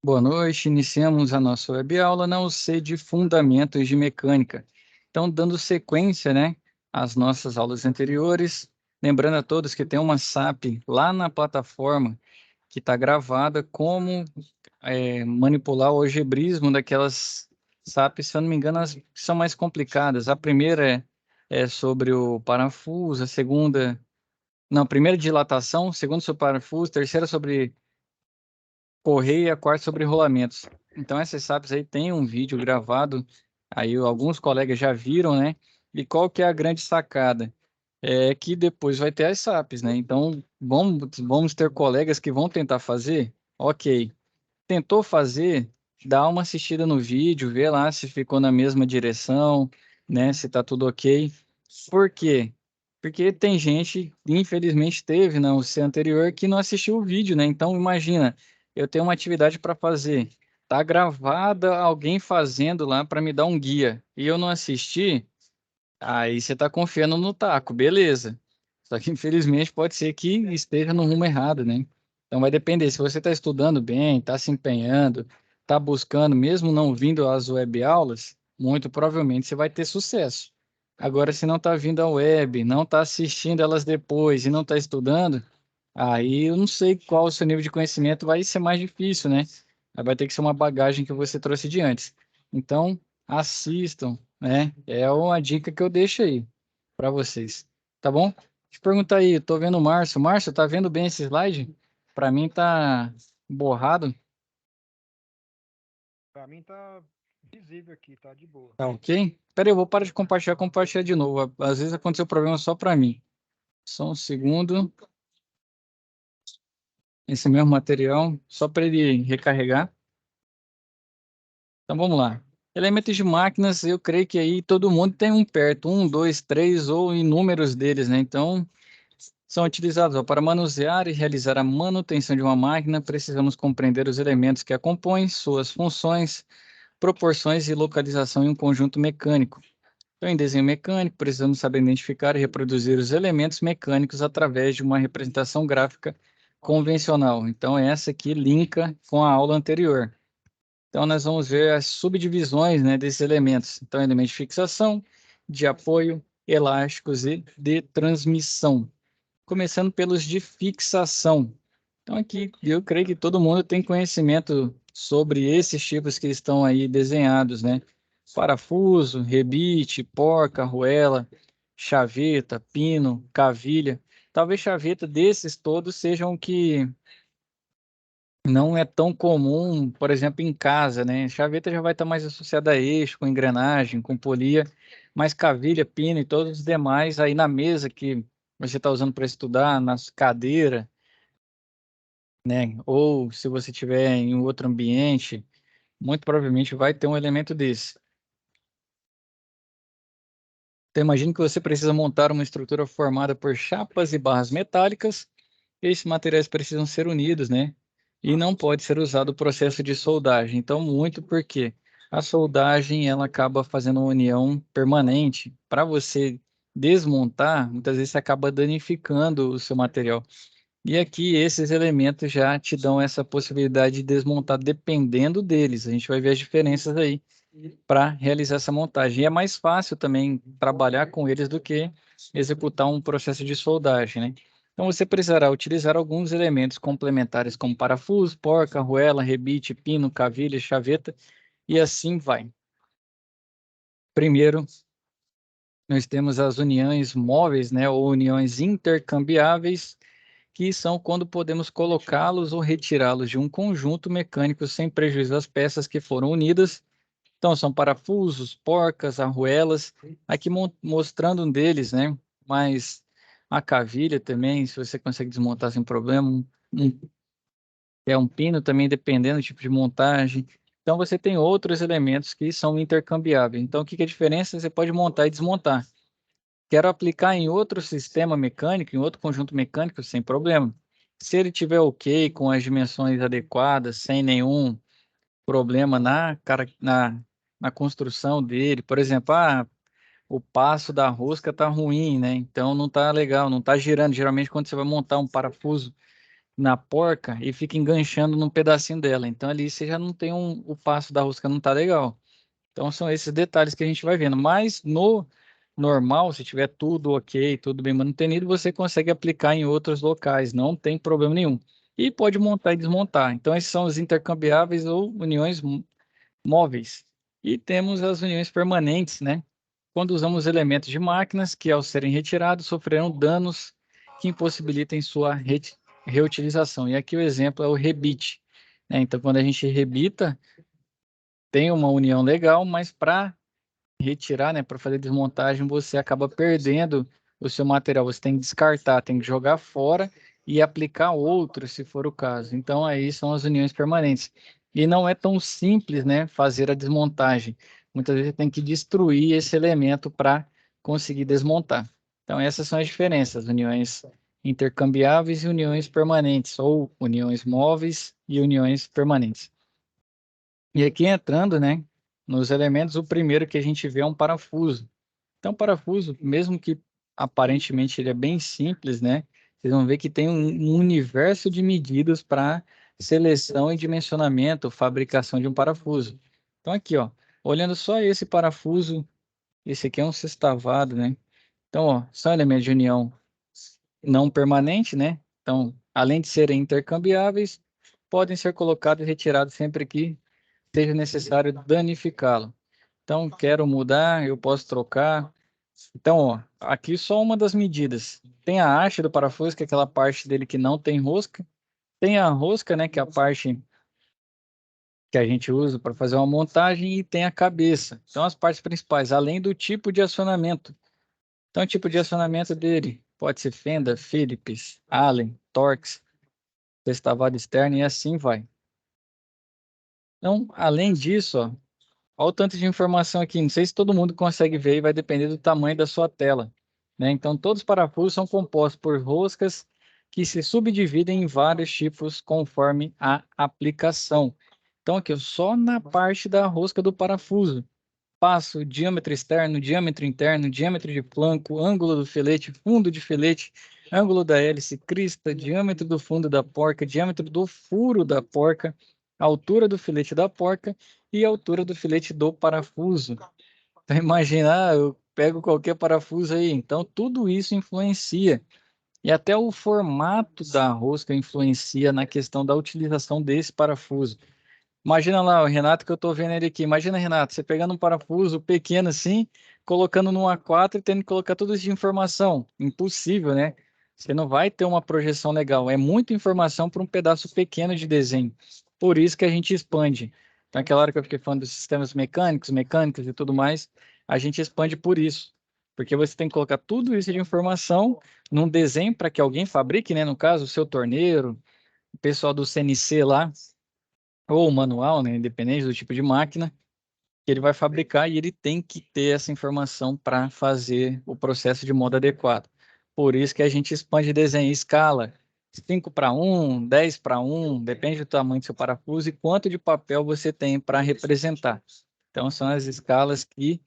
Boa noite, iniciamos a nossa webaula na UC de Fundamentos de Mecânica. Então, dando sequência, né, às nossas aulas anteriores, lembrando a todos que tem uma SAP lá na plataforma que está gravada como manipular o algebrismo daquelas SAPs, se eu não me engano, as que são mais complicadas. A primeira é sobre o parafuso, a segunda... Não, a primeira dilatação, a segunda sobre parafuso, a terceira sobre correia e a quarta sobre rolamentos. Então, essas SAPs aí tem um vídeo gravado, aí alguns colegas já viram, né? E qual que é a grande sacada? É que depois vai ter as SAPs, né? Então, vamos ter colegas que vão tentar fazer? Ok. Tentou fazer, dá uma assistida no vídeo, vê lá se ficou na mesma direção, né? Se tá tudo ok. Por quê? Porque tem gente, infelizmente teve no C anterior, que não assistiu o vídeo, né? Então, imagina, eu tenho uma atividade para fazer, tá gravada alguém fazendo lá para me dar um guia, e eu não assisti, aí você tá confiando no taco, beleza. Só que, infelizmente, pode ser que esteja no rumo errado, né? Então, vai depender. Se você está estudando bem, está se empenhando, está buscando, mesmo não vindo às web aulas, muito provavelmente você vai ter sucesso. Agora, se não está vindo à web, não está assistindo elas depois e não está estudando, aí eu não sei qual o seu nível de conhecimento, vai ser mais difícil, né? Aí vai ter que ser uma bagagem que você trouxe de antes. Então, assistam, né? É uma dica que eu deixo aí para vocês. Tá bom? Deixa eu perguntar aí, tô vendo o Márcio. Márcio, tá vendo bem esse slide? Para mim tá borrado. Pra mim tá visível aqui, tá de boa. Tá ok? Pera aí, eu vou parar de compartilhar de novo. Às vezes aconteceu problema só para mim. Só um segundo. Esse mesmo material, só para ele recarregar. Então vamos lá. Elementos de máquinas, eu creio que aí todo mundo tem um perto, um, dois, três ou inúmeros deles, né? Então, são utilizados ó, para manusear e realizar a manutenção de uma máquina. Precisamos compreender os elementos que a compõem, suas funções, proporções e localização em um conjunto mecânico. Então, em desenho mecânico, precisamos saber identificar e reproduzir os elementos mecânicos através de uma representação gráfica convencional. Então, essa aqui linka com a aula anterior. Então, nós vamos ver as subdivisões, né, desses elementos. Então, elementos de fixação, de apoio, elásticos e de transmissão. Começando pelos de fixação. Então, aqui, eu creio que todo mundo tem conhecimento sobre esses tipos que estão aí desenhados, né? Parafuso, rebite, porca, arruela, chaveta, pino, cavilha. Talvez chaveta desses todos sejam que não é tão comum, por exemplo, em casa, né? Chaveta já vai estar mais associada a eixo, com engrenagem, com polia, mas cavilha, pino e todos os demais aí na mesa que você está usando para estudar, nas cadeiras, né? Ou se você tiver em outro ambiente, muito provavelmente vai ter um elemento desse. Então, imagine que você precisa montar uma estrutura formada por chapas e barras metálicas. Esses materiais precisam ser unidos, né? E não pode ser usado o processo de soldagem. Então, muito porque a soldagem ela acaba fazendo uma união permanente. Para você desmontar, muitas vezes você acaba danificando o seu material. E aqui esses elementos já te dão essa possibilidade de desmontar dependendo deles. A gente vai ver as diferenças aí para realizar essa montagem. E é mais fácil também trabalhar com eles do que executar um processo de soldagem, né? Então você precisará utilizar alguns elementos complementares como parafuso, porca, arruela, rebite, pino, cavilha, chaveta e assim vai. Primeiro, nós temos as uniões móveis, né, ou uniões intercambiáveis, que são quando podemos colocá-los ou retirá-los de um conjunto mecânico sem prejuízo às peças que foram unidas. Então, são parafusos, porcas, arruelas, aqui mostrando um deles, né? Mas a cavilha também, se você consegue desmontar sem problema, é um pino também, dependendo do tipo de montagem. Então, você tem outros elementos que são intercambiáveis. Então, o que que é a diferença? Você pode montar e desmontar. Quero aplicar em outro sistema mecânico, em outro conjunto mecânico, sem problema. Se ele tiver ok, com as dimensões adequadas, sem nenhum problema na construção dele. Por exemplo, o passo da rosca tá ruim, né? Então não tá legal, não tá girando. Geralmente quando você vai montar um parafuso na porca e fica enganchando num pedacinho dela. Então ali você já não tem o passo da rosca não tá legal. Então são esses detalhes que a gente vai vendo. Mas no normal, se tiver tudo ok, tudo bem mantenido, você consegue aplicar em outros locais, não tem problema nenhum. E pode montar e desmontar. Então esses são os intercambiáveis ou uniões móveis. E temos as uniões permanentes, né? Quando usamos elementos de máquinas que, ao serem retirados, sofrerão danos que impossibilitem sua reutilização. E aqui o exemplo é o rebite, né? Então, quando a gente rebita, tem uma união legal, mas para retirar, né, para fazer desmontagem, você acaba perdendo o seu material. Você tem que descartar, tem que jogar fora e aplicar outro, se for o caso. Então, aí são as uniões permanentes. E não é tão simples, né, fazer a desmontagem. Muitas vezes tem que destruir esse elemento para conseguir desmontar. Então, essas são as diferenças, uniões intercambiáveis e uniões permanentes, ou uniões móveis e uniões permanentes. E aqui entrando, né, nos elementos, o primeiro que a gente vê é um parafuso. Então, parafuso, mesmo que aparentemente ele é bem simples, né, vocês vão ver que tem um universo de medidas para seleção e dimensionamento, fabricação de um parafuso. Então, aqui, ó, olhando só esse parafuso, esse aqui é um sextavado, né? Então, ó, são elementos de união não permanente, né? Então, além de serem intercambiáveis, podem ser colocados e retirados sempre que seja necessário danificá-lo. Então, quero mudar, eu posso trocar. Então, ó, aqui só uma das medidas. Tem a haste do parafuso, que é aquela parte dele que não tem rosca. Tem a rosca, né, que é a parte que a gente usa para fazer uma montagem, e tem a cabeça. Então, as partes principais, além do tipo de acionamento. Então, o tipo de acionamento dele pode ser fenda, Phillips, Allen, Torx, sextavado externo e assim vai. Então, além disso, ó, olha o tanto de informação aqui. Não sei se todo mundo consegue ver e vai depender do tamanho da sua tela, né? Então, todos os parafusos são compostos por roscas que se subdividem em vários tipos conforme a aplicação. Então, aqui, ó, só na parte da rosca do parafuso. Passo, diâmetro externo, diâmetro interno, diâmetro de flanco, ângulo do filete, fundo de filete, ângulo da hélice, crista, diâmetro do fundo da porca, diâmetro do furo da porca, altura do filete da porca e altura do filete do parafuso. Então, imagina, eu pego qualquer parafuso aí. Então, tudo isso influencia. E até o formato da rosca influencia na questão da utilização desse parafuso. Imagina lá o Renato, que eu tô vendo ele aqui. Imagina, Renato, você pegando um parafuso pequeno assim, colocando no A4 e tendo que colocar tudo isso de informação. Impossível, né? Você não vai ter uma projeção legal. É muita informação para um pedaço pequeno de desenho. Por isso que a gente expande. Então, aquela hora que eu fiquei falando dos sistemas mecânicos, mecânicas e tudo mais, a gente expande por isso. Porque você tem que colocar tudo isso de informação num desenho para que alguém fabrique, né? No caso, o seu torneiro, o pessoal do CNC lá, ou manual, né, independente do tipo de máquina, que ele vai fabricar, e ele tem que ter essa informação para fazer o processo de modo adequado. Por isso que a gente expande desenho em escala 5:1, 10:1, depende do tamanho do seu parafuso e quanto de papel você tem para representar. Então, são as escalas que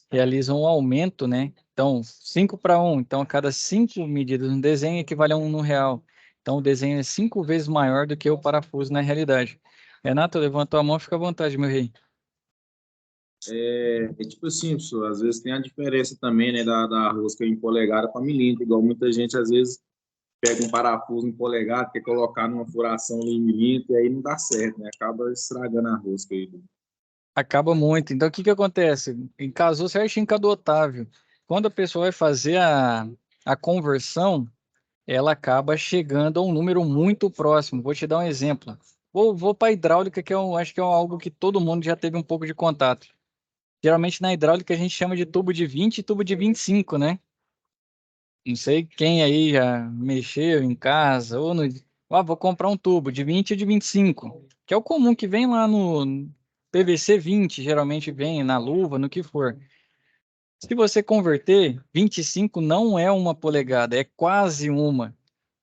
realizam um aumento, né? Então, 5:1, então a cada 5 medidas no desenho equivale a 1 no real. Então, o desenho é 5 vezes maior do que o parafuso na realidade. Renato, levantou a mão, fica à vontade, meu rei. É tipo assim, pessoal, às vezes tem a diferença também, né, da rosca em polegada para milímetro, igual muita gente às vezes pega um parafuso em polegada, quer colocar numa furação ali em milímetro, e aí não dá certo, né, acaba estragando a rosca aí. Acaba muito. Então, o que que acontece? Casou certinho com a do Otávio. Quando a pessoa vai fazer a conversão, ela acaba chegando a um número muito próximo. Vou te dar um exemplo. Vou para a hidráulica, que eu acho que é algo que todo mundo já teve um pouco de contato. Geralmente na hidráulica a gente chama de tubo de 20 e tubo de 25, né? Não sei quem aí já mexeu em casa ou no. Ah, vou comprar um tubo de 20 e de 25, que é o comum que vem lá no PVC 20, geralmente vem na luva, no que for. Se você converter, 25 não é uma polegada, é quase uma.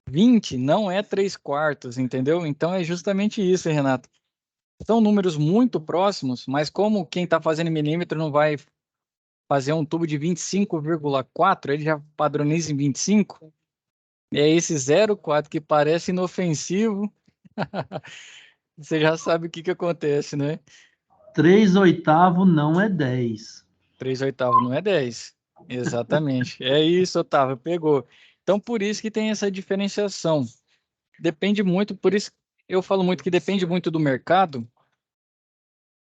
20 não é 3/4, entendeu? Então é justamente isso, Renato. São números muito próximos, mas como quem está fazendo em milímetro não vai fazer um tubo de 25,4, ele já padroniza em 25. É esse 0,4 que parece inofensivo. Você já sabe o que acontece, né? 3/8 não é 10. 3/8 não é 10. Exatamente. É isso, Otávio, pegou. Então, por isso que tem essa diferenciação. Depende muito, por isso eu falo muito que depende muito do mercado,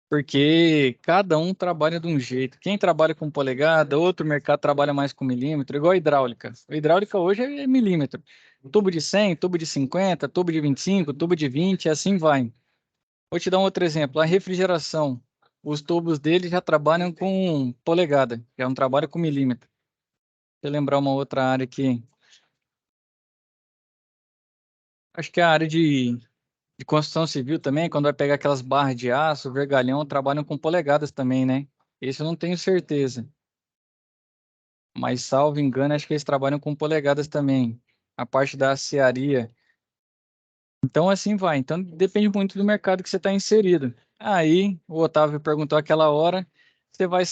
porque cada um trabalha de um jeito. Quem trabalha com polegada, outro mercado trabalha mais com milímetro, igual a hidráulica. A hidráulica hoje é milímetro. Tubo de 100, tubo de 50, tubo de 25, tubo de 20, assim vai. Vou te dar um outro exemplo. A refrigeração. Os tubos dele já trabalham com polegada, já não trabalha com milímetro. Deixa eu lembrar uma outra área aqui. Acho que é a área de construção civil também, quando vai pegar aquelas barras de aço, vergalhão, trabalham com polegadas também, né? Isso eu não tenho certeza. Mas, salvo engano, acho que eles trabalham com polegadas também. A parte da aciaria. Então, assim vai. Então, depende muito do mercado que você está inserido. Aí, o Otávio perguntou aquela hora, você vai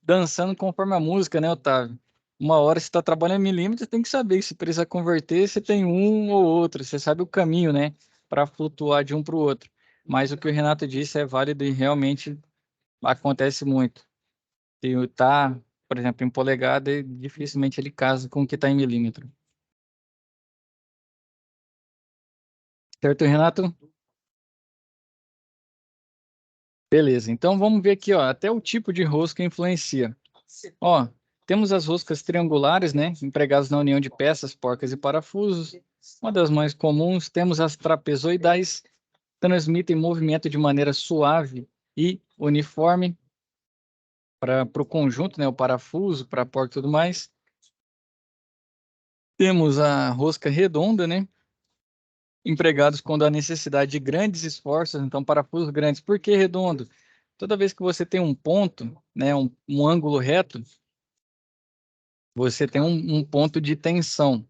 dançando conforme a música, né, Otávio? Uma hora você está trabalhando em milímetros, tem que saber que se precisa converter, você tem um ou outro. Você sabe o caminho, né, para flutuar de um para o outro. Mas o que o Renato disse é válido e realmente acontece muito. Se tá, por exemplo, em polegada, dificilmente ele casa com o que está em milímetro. Certo, Renato? Beleza, então vamos ver aqui, ó, até o tipo de rosca influencia. Ó, temos as roscas triangulares, né, empregadas na união de peças, porcas e parafusos. Uma das mais comuns, temos as trapezoidais, transmitem movimento de maneira suave e uniforme para o conjunto, né, o parafuso, para a porca e tudo mais. Temos a rosca redonda, né, empregados quando há necessidade de grandes esforços, então parafusos grandes. Por que redondo? Toda vez que você tem um ponto, né, um ângulo reto, você tem um ponto de tensão.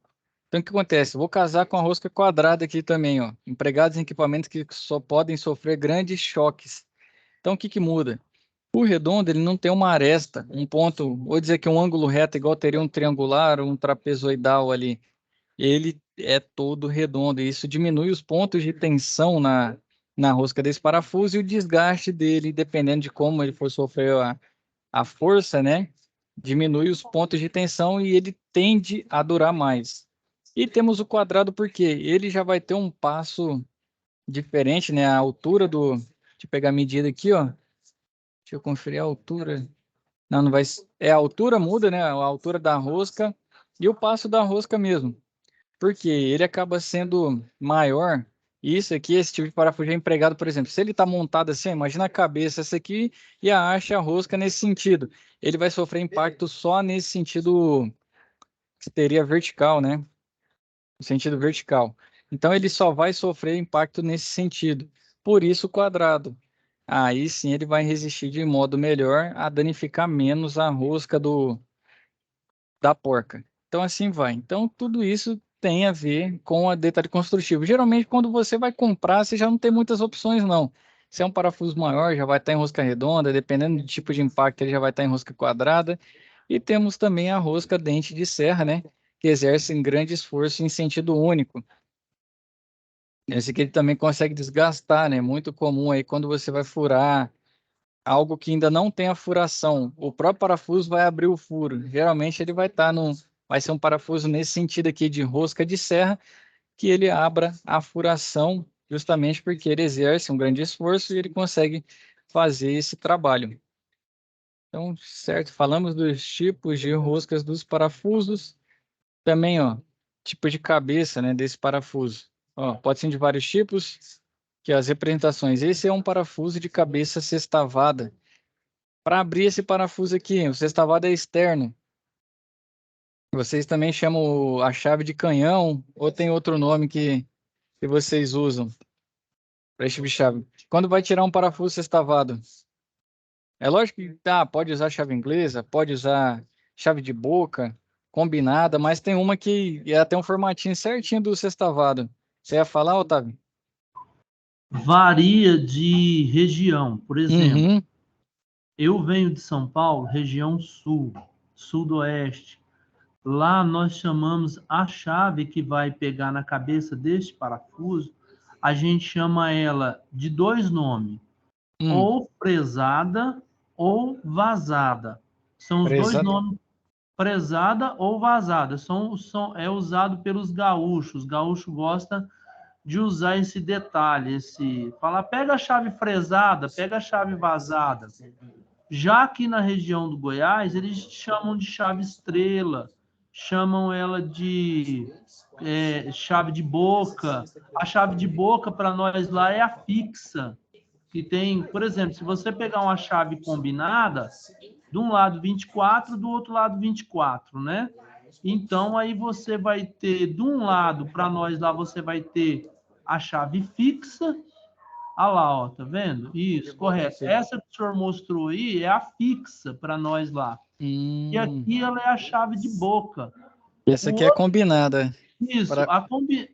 Então, o que acontece? Vou casar com a rosca quadrada aqui também, ó. Empregados em equipamentos que só podem sofrer grandes choques. Então, o que muda? O redondo, ele não tem uma aresta, um ponto, vou dizer que um ângulo reto igual teria um triangular ou um trapezoidal ali. Ele é todo redondo, e isso diminui os pontos de tensão na rosca desse parafuso e o desgaste dele, dependendo de como ele for sofrer a força, né? Diminui os pontos de tensão e ele tende a durar mais. E temos o quadrado porque ele já vai ter um passo diferente, né? A altura do... Deixa eu pegar a medida aqui, ó. Deixa eu conferir a altura. Não, não vai... É, a altura muda, né? A altura da rosca e o passo da rosca mesmo. Porque ele acaba sendo maior. E isso aqui, esse tipo de parafuso é empregado, por exemplo, se ele está montado assim, imagina a cabeça essa aqui e a haste, a rosca nesse sentido. Ele vai sofrer impacto só nesse sentido que seria vertical, né? No sentido vertical. Então ele só vai sofrer impacto nesse sentido. Por isso o quadrado. Aí sim ele vai resistir de modo melhor a danificar menos a rosca da porca. Então, assim vai. Então, tudo isso tem a ver com a detalhe construtivo. Geralmente, quando você vai comprar, você já não tem muitas opções, não. Se é um parafuso maior, já vai estar em rosca redonda, dependendo do tipo de impacto, ele já vai estar em rosca quadrada. E temos também a rosca dente de serra, né? Que exerce um grande esforço em sentido único. Esse aqui ele também consegue desgastar, né? Muito comum aí quando você vai furar algo que ainda não tem a furação. O próprio parafuso vai abrir o furo. Geralmente ele vai estar vai ser um parafuso nesse sentido aqui de rosca de serra, que ele abra a furação, justamente porque ele exerce um grande esforço e ele consegue fazer esse trabalho. Então, certo, falamos dos tipos de roscas dos parafusos. Também, ó, tipo de cabeça, né, desse parafuso. Ó, pode ser de vários tipos, que as representações. Esse é um parafuso de cabeça sextavada. Para abrir esse parafuso aqui, o sextavado é externo. Vocês também chamam a chave de canhão ou tem outro nome que vocês usam para esse tipo de chave? Quando vai tirar um parafuso sextavado? É lógico que pode usar chave inglesa, pode usar chave de boca, combinada, mas tem uma que é até um formatinho certinho do sextavado. Você ia falar, Otávio? Varia de região. Por exemplo, Uhum. eu venho de São Paulo, região sul, sudoeste. Lá nós chamamos a chave que vai pegar na cabeça deste parafuso, a gente chama ela de dois nomes, ou fresada ou vazada. São os dois Prezado. nomes, fresada ou vazada. É usado pelos gaúchos. Os gaúchos gostam de usar esse detalhe, falar, pega a chave fresada, pega a chave vazada. Já aqui na região do Goiás, eles chamam de chave estrela, chamam ela de chave de boca. A chave de boca, para nós lá, é a fixa, que tem, por exemplo, se você pegar uma chave combinada, de um lado 24, do outro lado 24, né? Então, aí você vai ter, de um lado, para nós lá, você vai ter a chave fixa. Ah lá, ó, tá vendo? Isso, correto. Essa que o senhor mostrou aí é a fixa para nós lá. E aqui ela é a chave de boca. Essa aqui é combinada. Isso,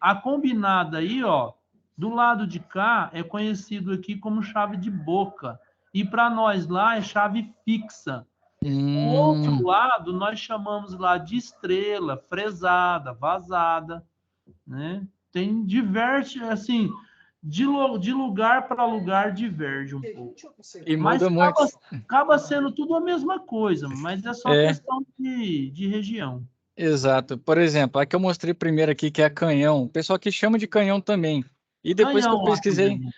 a combinada aí, ó, do lado de cá é conhecido aqui como chave de boca. E para nós lá é chave fixa. O outro lado nós chamamos lá de estrela, fresada, vazada, né? Tem diversos, assim, de lugar para lugar diverge um pouco. E Mas muda muito. acaba sendo tudo a mesma coisa, mas é só questão de região. Exato. Por exemplo, a que eu mostrei primeiro aqui, que é a canhão. O pessoal que chama de canhão também. E depois que eu Canhão lá pesquisei também.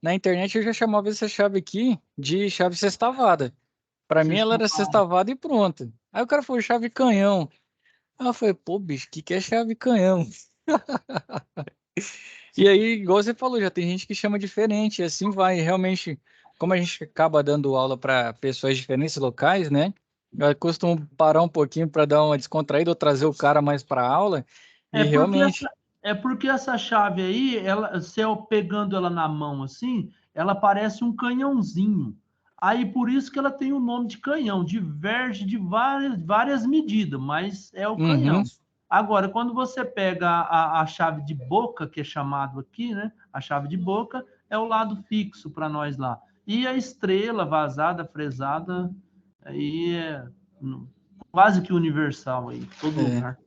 na internet, eu já chamava essa chave aqui de chave sextavada. Para mim, ela era Sextavada. sextavada e pronto. Aí o cara falou chave canhão. Aí eu falei, pô, bicho, o que é chave canhão? E aí, igual você falou, já tem gente que chama diferente, e assim vai. Realmente, como a gente acaba dando aula para pessoas de diferentes locais, né? Eu costumo parar um pouquinho para dar uma descontraída ou trazer o cara mais para a aula. E É porque realmente, essa, é porque essa chave aí, ela, se eu pegando ela na mão assim, ela parece um canhãozinho. Aí por isso que ela tem o nome de canhão, diverge de várias medidas, mas é o uhum, canhão. Agora, quando você pega a chave de boca, que é chamado aqui, né? A chave de boca é o lado fixo para nós lá. E a estrela, vazada, fresada, aí é quase que universal aí, todo é. lugar.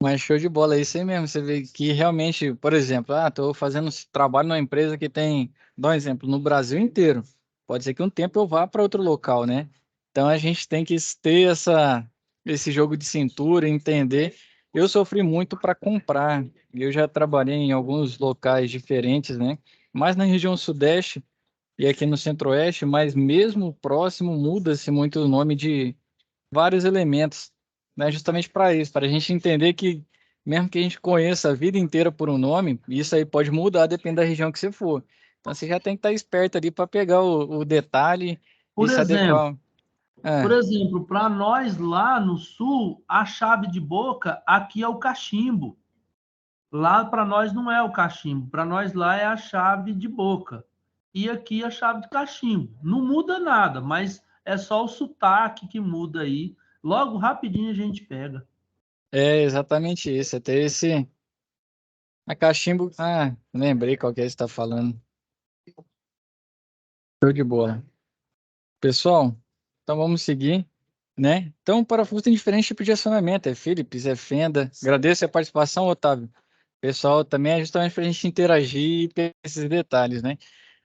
Mas show de bola, é isso aí mesmo. Você vê que realmente, por exemplo, estou fazendo esse trabalho numa empresa que tem, dá um exemplo, no Brasil inteiro. Pode ser que um tempo eu vá para outro local, né? Então a gente tem que ter esse jogo de cintura, entender. Eu sofri muito para comprar. Eu já trabalhei em alguns locais diferentes, né? Mais na região sudeste e aqui no centro-oeste, mas mesmo próximo muda-se muito o nome de vários elementos, né? Justamente para isso, para a gente entender que mesmo que a gente conheça a vida inteira por um nome, isso aí pode mudar dependendo da região que você for. Então você já tem que estar esperto ali para pegar o detalhe e Por se exemplo, adequar. Por Ah, exemplo, para nós lá no sul, a chave de boca aqui é o cachimbo. Lá para nós não é o cachimbo, para nós lá é a chave de boca. E aqui a chave de cachimbo. Não muda nada, mas é só o sotaque que muda aí. Logo, rapidinho a gente pega. é exatamente isso. Até esse. A cachimbo. Ah, lembrei qual que é que você está falando. Show de bola. Pessoal, então vamos seguir, né? Então, o parafuso tem diferentes tipos de acionamento. É Phillips, é Fenda. Agradeço a participação, Otávio. Pessoal, também é justamente para a gente interagir e ter esses detalhes, né?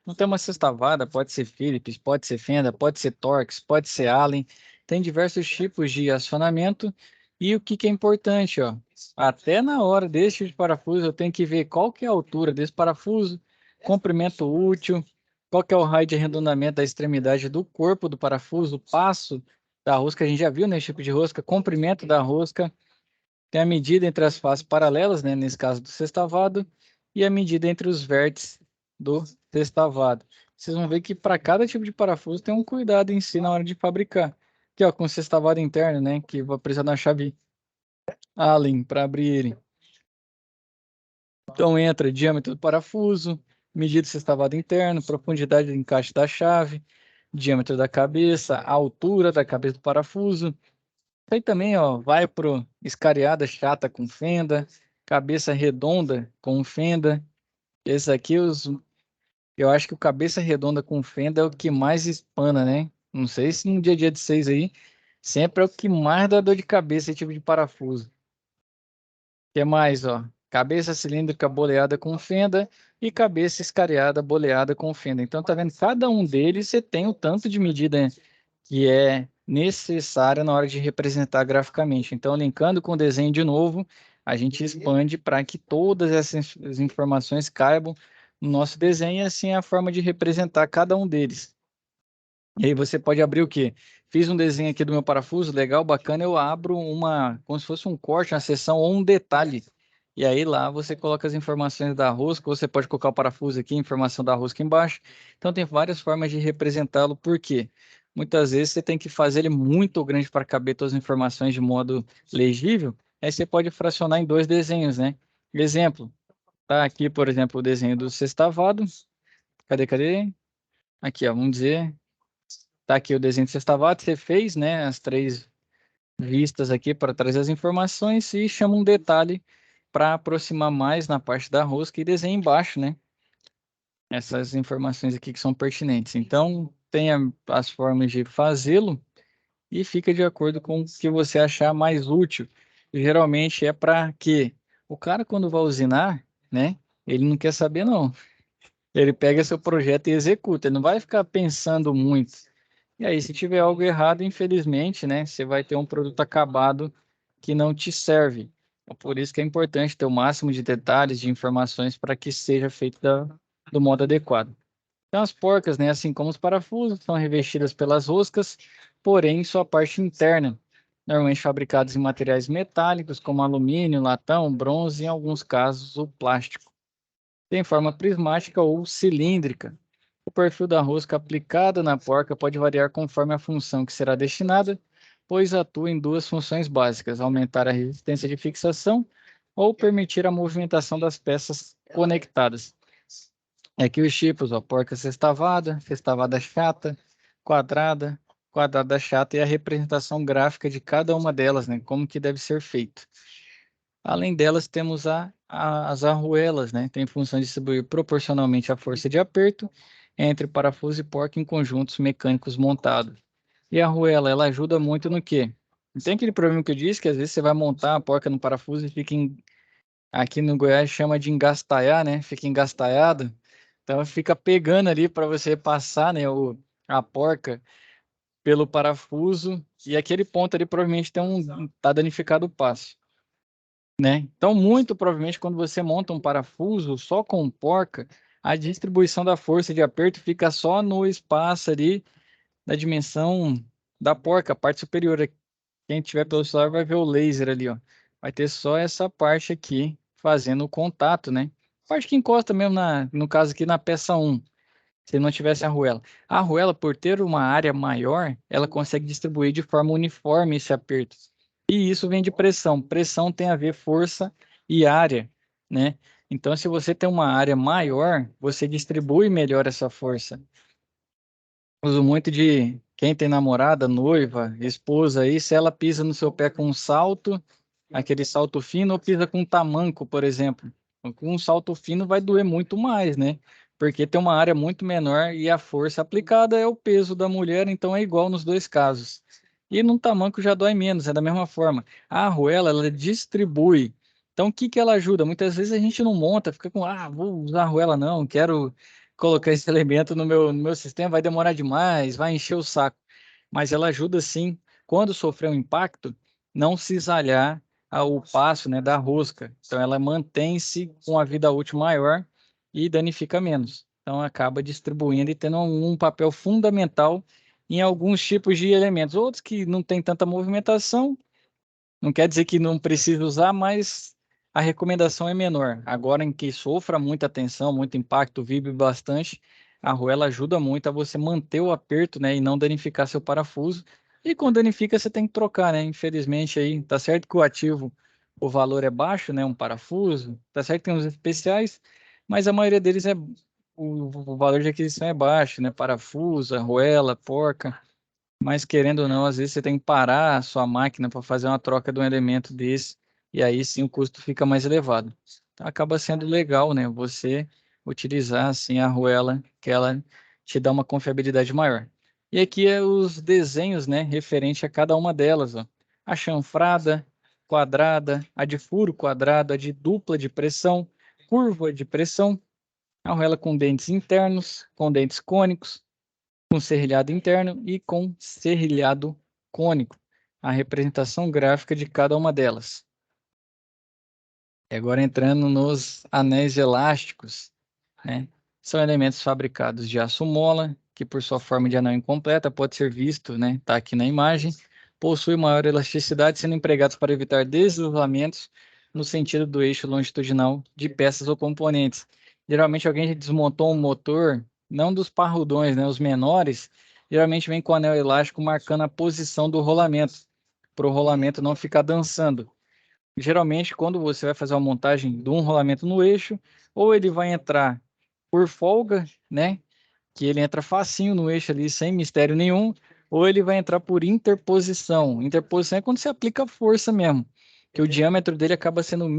Não tem uma sextavada, pode ser Phillips, pode ser Fenda, pode ser Torx, pode ser Allen. Tem diversos tipos de acionamento. E o que que é importante, ó? Até na hora desse tipo de parafuso, eu tenho que ver qual que é a altura desse parafuso, comprimento útil, qual que é o raio de arredondamento da extremidade do corpo do parafuso, o passo da rosca, a gente já viu nesse tipo de rosca, comprimento da rosca, tem a medida entre as faces paralelas, né, nesse caso do sextavado, e a medida entre os vértices do sextavado. Vocês vão ver que para cada tipo de parafuso tem um cuidado em si na hora de fabricar. Aqui, ó, com o sextavado interno, né, que vou precisar da chave Allen para abrir ele. Então entra diâmetro do parafuso, medida do sextavado interno, profundidade do encaixe da chave, diâmetro da cabeça, a altura da cabeça do parafuso. Aí também, ó, vai pro escariada chata com fenda, cabeça redonda com fenda. Esse aqui, eu acho que o cabeça redonda com fenda é o que mais espana, né? Não sei se no dia a dia de vocês aí, Sempre é o que mais dá dor de cabeça, esse tipo de parafuso. O que mais, ó? Cabeça cilíndrica boleada com fenda e cabeça escariada boleada com fenda. Então, tá vendo? Cada um deles você tem o tanto de medida que é necessária na hora de representar graficamente. Então, linkando com o desenho de novo, a gente expande para que todas essas informações caibam no nosso desenho, e assim é a forma de representar cada um deles. E aí você pode abrir o quê? Fiz um desenho aqui do meu parafuso, legal, bacana, eu abro como se fosse um corte, uma seção ou um detalhe. E aí lá você coloca as informações da rosca, você pode colocar o parafuso aqui, informação da rosca embaixo. Então tem várias formas de representá-lo, por quê? Muitas vezes você tem que fazer ele muito grande para caber todas as informações de modo legível, aí você pode fracionar em 2 desenhos, né? Exemplo, tá aqui, por exemplo, o desenho do sextavado. Cadê? Aqui, ó, vamos dizer, tá aqui o desenho do sextavado, você fez, né, as 3 vistas aqui para trazer as informações e chama um detalhe para aproximar mais na parte da rosca e desenha embaixo, né, essas informações aqui que são pertinentes. Então, tem as formas de fazê-lo e fica de acordo com o que você achar mais útil. Geralmente é para que o cara, quando vai usinar, né, ele não quer saber, não. Ele pega seu projeto e executa, ele não vai ficar pensando muito. E aí, se tiver algo errado, infelizmente, né, você vai ter um produto acabado que não te serve. Então, por isso que é importante ter o máximo de detalhes, de informações para que seja feito do modo adequado. Então, as porcas, né, assim como os parafusos, são revestidas pelas roscas, porém, em sua parte interna, normalmente fabricados em materiais metálicos, como alumínio, latão, bronze e, em alguns casos, o plástico. Tem forma prismática ou cilíndrica. O perfil da rosca aplicada na porca pode variar conforme a função que será destinada, pois atua em 2 funções básicas: aumentar a resistência de fixação ou permitir a movimentação das peças conectadas. Aqui os tipos, ó, porca sextavada chata, quadrada, quadrada chata e a representação gráfica de cada uma delas, né, como que deve ser feito. Além delas, temos as arruelas, né? Tem função de distribuir proporcionalmente a força de aperto entre parafuso e porca em conjuntos mecânicos montados. E a arruela, ela ajuda muito no quê? Não tem aquele problema que eu disse, que às vezes você vai montar a porca no parafuso e fica, aqui no Goiás chama de engastalhar, né? Fica engastalhado. Então fica pegando ali para você passar, né, a porca pelo parafuso e aquele ponto ali provavelmente tá danificado o passo, né? Então, muito provavelmente, quando você monta um parafuso só com porca, a distribuição da força de aperto fica só no espaço ali da dimensão da porca, a parte superior. Quem tiver pelo celular vai ver o laser ali, ó. Vai ter só essa parte aqui fazendo o contato, né? Parte que encosta mesmo no caso aqui na peça 1, se não tivesse a arruela. A arruela, por ter uma área maior, ela consegue distribuir de forma uniforme esse aperto. E isso vem de pressão. Pressão tem a ver força e área, né? Então, se você tem uma área maior, você distribui melhor essa força. Uso muito de quem tem namorada, noiva, esposa aí, se ela pisa no seu pé com um salto, aquele salto fino, ou pisa com um tamanco, por exemplo. Com um salto fino vai doer muito mais, né? Porque tem uma área muito menor e a força aplicada é o peso da mulher, então é igual nos 2 casos. E num tamanco já dói menos, é da mesma forma. A arruela, ela distribui. Então, o que que ela ajuda? Muitas vezes a gente não monta, fica com, vou usar a arruela não, quero colocar esse elemento no meu sistema, vai demorar demais, vai encher o saco. Mas ela ajuda sim, quando sofrer um impacto, não cisalhar o passo, né, da rosca. Então ela mantém-se com a vida útil maior e danifica menos. Então acaba distribuindo e tendo um papel fundamental em alguns tipos de elementos. Outros que não tem tanta movimentação, não quer dizer que não precisa usar, mas a recomendação é menor. Agora, em que sofra muita tensão, muito impacto, vibre bastante, a arruela ajuda muito a você manter o aperto, né, e não danificar seu parafuso. E quando danifica, você tem que trocar, né? Infelizmente, aí, tá certo que o ativo, o valor é baixo, né? Um parafuso, tá certo que tem uns especiais, mas a maioria deles o valor de aquisição é baixo, né? Parafuso, arruela, porca. Mas querendo ou não, às vezes você tem que parar a sua máquina para fazer uma troca de um elemento desse, e aí sim o custo fica mais elevado. Então acaba sendo legal, né? Você utilizar assim a arruela, que ela te dá uma confiabilidade maior. E aqui é os desenhos, né, referente a cada uma delas, ó. A chanfrada, quadrada, a de furo quadrado, a de dupla de pressão, curva de pressão, a arruela com dentes internos, com dentes cônicos, com serrilhado interno e com serrilhado cônico. A representação gráfica de cada uma delas. E agora entrando nos anéis elásticos, né? São elementos fabricados de aço mola, que por sua forma de anel incompleta pode ser visto, né? Tá aqui na imagem. Possui maior elasticidade, sendo empregados para evitar deslizamentos no sentido do eixo longitudinal de peças ou componentes. Geralmente alguém já desmontou um motor, não dos parrudões, né? Os menores, geralmente vem com o anel elástico marcando a posição do rolamento, para o rolamento não ficar dançando. Geralmente, quando você vai fazer uma montagem de um rolamento no eixo, ou ele vai entrar por folga, né? Que ele entra facinho no eixo ali, sem mistério nenhum, ou ele vai entrar por interposição. Interposição é quando você aplica força mesmo, que o diâmetro dele acaba sendo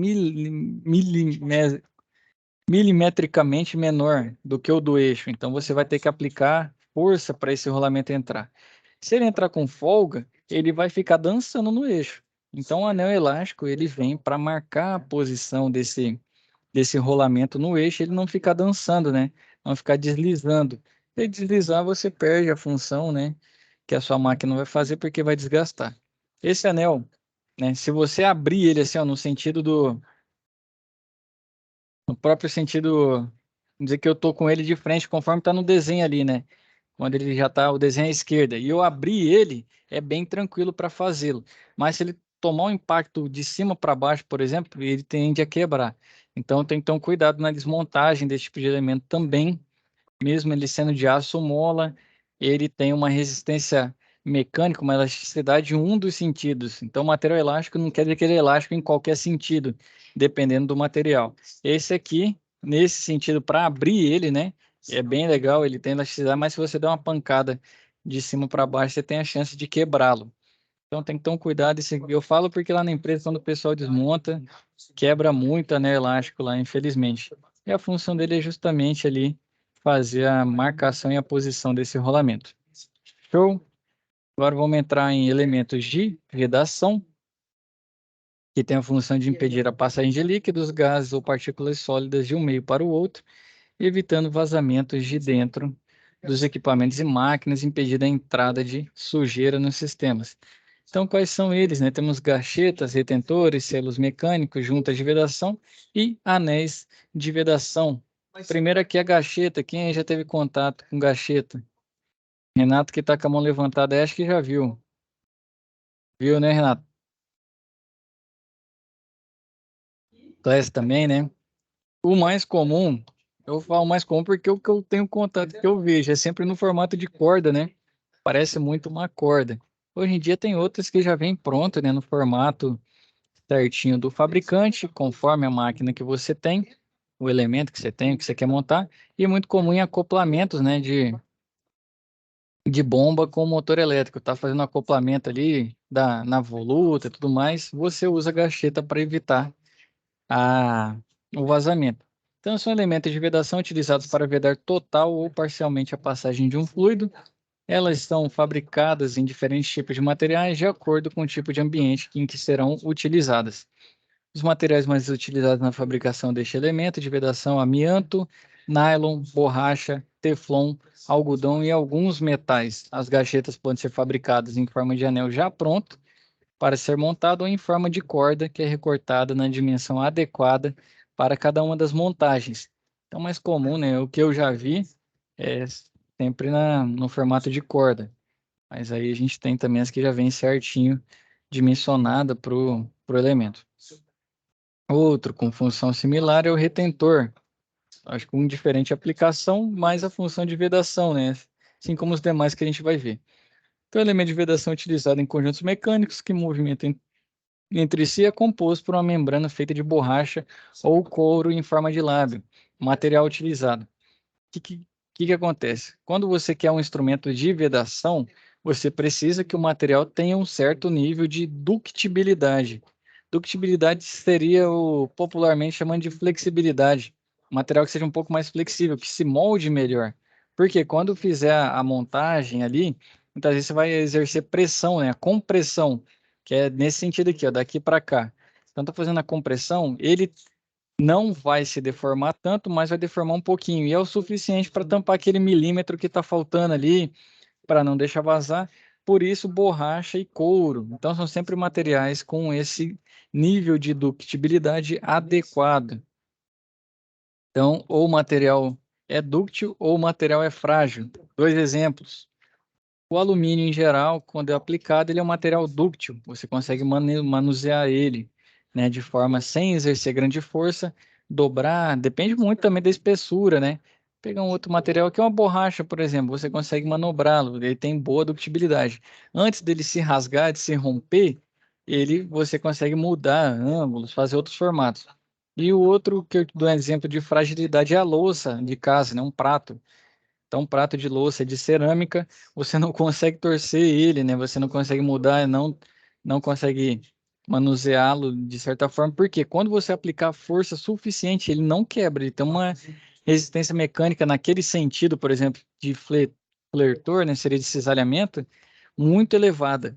milimetricamente menor do que o do eixo. Então, você vai ter que aplicar força para esse rolamento entrar. Se ele entrar com folga, ele vai ficar dançando no eixo. Então, o anel elástico ele vem para marcar a posição desse rolamento no eixo, ele não ficar dançando, né? Não ficar deslizando. Se ele deslizar, você perde a função, né? Que a sua máquina vai fazer porque vai desgastar. Esse anel, né? Se você abrir ele assim, ó, no próprio sentido, vamos dizer que eu tô com ele de frente, conforme está no desenho ali, né? Quando ele já está, o desenho à esquerda, e eu abrir ele, é bem tranquilo para fazê-lo. Mas se ele tomar um impacto de cima para baixo, por exemplo, ele tende a quebrar. Então tem que ter um cuidado na desmontagem desse tipo de elemento também, mesmo ele sendo de aço mola, ele tem uma resistência mecânica, uma elasticidade em um dos sentidos. Então, o material elástico não quer dizer que ele é elástico em qualquer sentido, dependendo do material. Esse aqui, nesse sentido, para abrir ele, né, é bem legal, ele tem elasticidade, mas se você der uma pancada de cima para baixo, você tem a chance de quebrá-lo. Então, tem que ter um cuidado. Eu falo porque lá na empresa, quando o pessoal desmonta, quebra muito, né, elástico lá, infelizmente. E a função dele é justamente ali fazer a marcação e a posição desse rolamento. Show? Agora vamos entrar em elementos de vedação, que tem a função de impedir a passagem de líquidos, gases ou partículas sólidas de um meio para o outro, evitando vazamentos de dentro dos equipamentos e máquinas, impedindo a entrada de sujeira nos sistemas. Então, quais são eles, né? Temos gachetas, retentores, selos mecânicos, juntas de vedação e anéis de vedação. Primeiro aqui a gacheta. Quem aí já teve contato com gacheta? Renato que está com a mão levantada, acho que já viu. Viu, né, Renato? Clécio também, né? O mais comum, eu falo mais comum porque o que eu tenho contato, que eu vejo, é sempre no formato de corda, né? Parece muito uma corda. Hoje em dia tem outras que já vem pronto, né? No formato certinho do fabricante, conforme a máquina que você tem, o elemento que você tem, o que você quer montar, e é muito comum em acoplamentos, né, de bomba com motor elétrico, tá fazendo acoplamento ali na voluta e tudo mais, você usa a gacheta para evitar o vazamento. Então, são elementos de vedação utilizados para vedar total ou parcialmente a passagem de um fluido. Elas são fabricadas em diferentes tipos de materiais de acordo com o tipo de ambiente em que serão utilizadas. Os materiais mais utilizados na fabricação deste elemento de vedação: amianto, nylon, borracha, teflon, algodão e alguns metais. As gachetas podem ser fabricadas em forma de anel já pronto para ser montado ou em forma de corda que é recortada na dimensão adequada para cada uma das montagens. Então, mais comum, né? O que eu já vi é sempre no formato de corda. Mas aí a gente tem também as que já vem certinho dimensionada para o elemento. Outro com função similar é o retentor. Acho que com diferente aplicação, mas a função de vedação, né? Assim como os demais que a gente vai ver. Então, o elemento de vedação utilizado em conjuntos mecânicos que movimentam entre si é composto por uma membrana feita de borracha ou couro em forma de lábio, material utilizado. O que acontece? Quando você quer um instrumento de vedação, você precisa que o material tenha um certo nível de ductibilidade. Ductibilidade seria o popularmente chamando de flexibilidade. Um material que seja um pouco mais flexível, que se molde melhor. Porque quando fizer a montagem ali, muitas vezes você vai exercer pressão, né? A compressão, que é nesse sentido aqui, ó, daqui para cá. Então, tá fazendo a compressão, ele não vai se deformar tanto, mas vai deformar um pouquinho. E é o suficiente para tampar aquele milímetro que está faltando ali, para não deixar vazar. Por isso, borracha e couro. Então, são sempre materiais com esse nível de ductibilidade adequado. Então, ou o material é dúctil ou o material é frágil. 2 exemplos. O alumínio, em geral, quando é aplicado, ele é um material dúctil. Você consegue manusear ele, né, de forma sem exercer grande força, dobrar, depende muito também da espessura, né? Pegar um outro material que é uma borracha, por exemplo, você consegue manobrá-lo, ele tem boa ductibilidade. Antes dele se rasgar, de se romper, você consegue mudar ângulos, fazer outros formatos. E o outro que eu dou um exemplo de fragilidade é a louça de casa, né? Um prato. Então, um prato de louça de cerâmica, você não consegue torcer ele, né? Você não consegue mudar, não consegue manuseá-lo de certa forma, porque quando você aplicar força suficiente, ele não quebra. Ele tem uma resistência mecânica naquele sentido, por exemplo, de flertor, né? Seria de cisalhamento, muito elevada.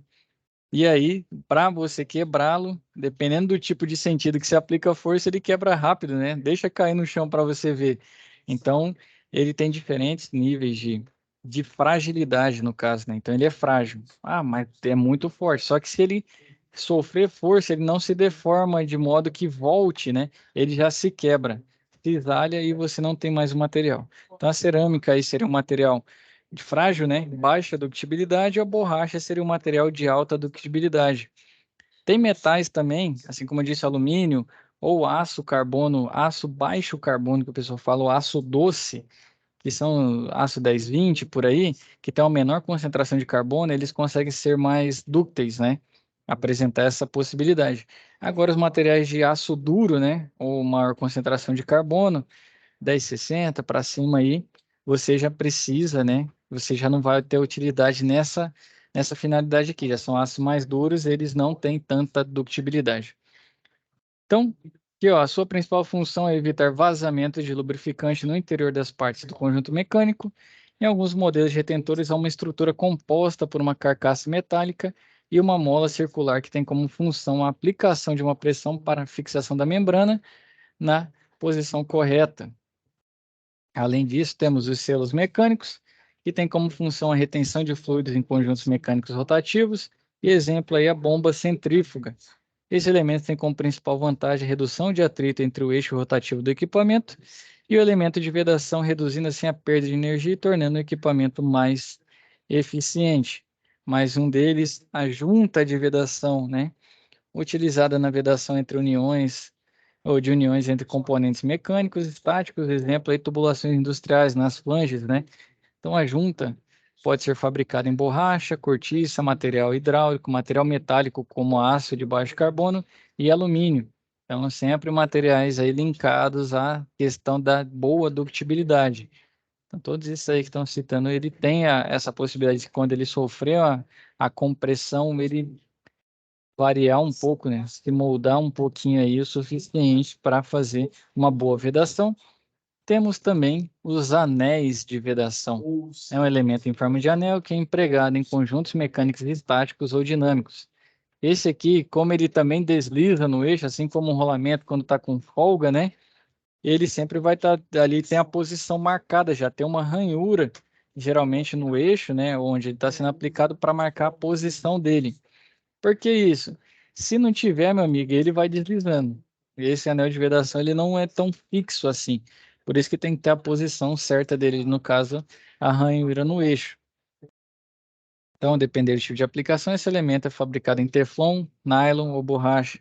E aí, para você quebrá-lo, dependendo do tipo de sentido que você aplica a força, ele quebra rápido, né? Deixa cair no chão para você ver. Então, ele tem diferentes níveis de fragilidade, no caso, né? Então, ele é frágil. Ah, mas é muito forte. Só que se ele sofrer força, ele não se deforma de modo que volte, né? Ele já se quebra, cisalha e você não tem mais o material. Então, a cerâmica aí seria um material de frágil, né? Baixa ductibilidade, a borracha seria um material de alta ductibilidade. Tem metais também, assim como eu disse, alumínio ou aço carbono, aço baixo carbono, que o pessoal fala, o aço doce, que são aço 1020 por aí, que tem uma menor concentração de carbono, eles conseguem ser mais dúcteis, né? Apresentar essa possibilidade. Agora, os materiais de aço duro, né? Ou maior concentração de carbono, 1060 para cima aí, você já precisa, né? Você já não vai ter utilidade nessa finalidade aqui. Já são aços mais duros, eles não têm tanta ductibilidade. Então, aqui, ó, a sua principal função é evitar vazamento de lubrificante no interior das partes do conjunto mecânico. Em alguns modelos de retentores, há uma estrutura composta por uma carcaça metálica e uma mola circular que tem como função a aplicação de uma pressão para a fixação da membrana na posição correta. Além disso, temos os selos mecânicos, que tem como função a retenção de fluidos em conjuntos mecânicos rotativos, e exemplo aí a bomba centrífuga. Esse elemento tem como principal vantagem a redução de atrito entre o eixo rotativo do equipamento e o elemento de vedação, reduzindo assim a perda de energia e tornando o equipamento mais eficiente. Mais um deles, a junta de vedação, né? Utilizada na vedação entre uniões ou de uniões entre componentes mecânicos e estáticos, exemplo aí, tubulações industriais nas flanges, né? Então, a junta pode ser fabricada em borracha, cortiça, material hidráulico, material metálico como aço de baixo carbono e alumínio. Então, sempre materiais aí linkados à questão da boa ductibilidade. Então, todos esses aí que estão citando, ele tem essa possibilidade de quando ele sofreu a compressão, ele variar um pouco, né? Se moldar um pouquinho aí o suficiente para fazer uma boa vedação. Temos também os anéis de vedação. É um elemento em forma de anel que é empregado em conjuntos mecânicos estáticos ou dinâmicos. Esse aqui, como ele também desliza no eixo, assim como um rolamento quando está com folga, né? Ele sempre vai estar ali, tem a posição marcada, já tem uma ranhura, geralmente no eixo, né? Onde ele está sendo aplicado para marcar a posição dele. Por que isso? Se não tiver, meu amigo, ele vai deslizando. Esse anel de vedação ele não é tão fixo assim. Por isso que tem que ter a posição certa dele, no caso, a ranhura no eixo. Então, dependendo do tipo de aplicação, esse elemento é fabricado em teflon, nylon ou borracha.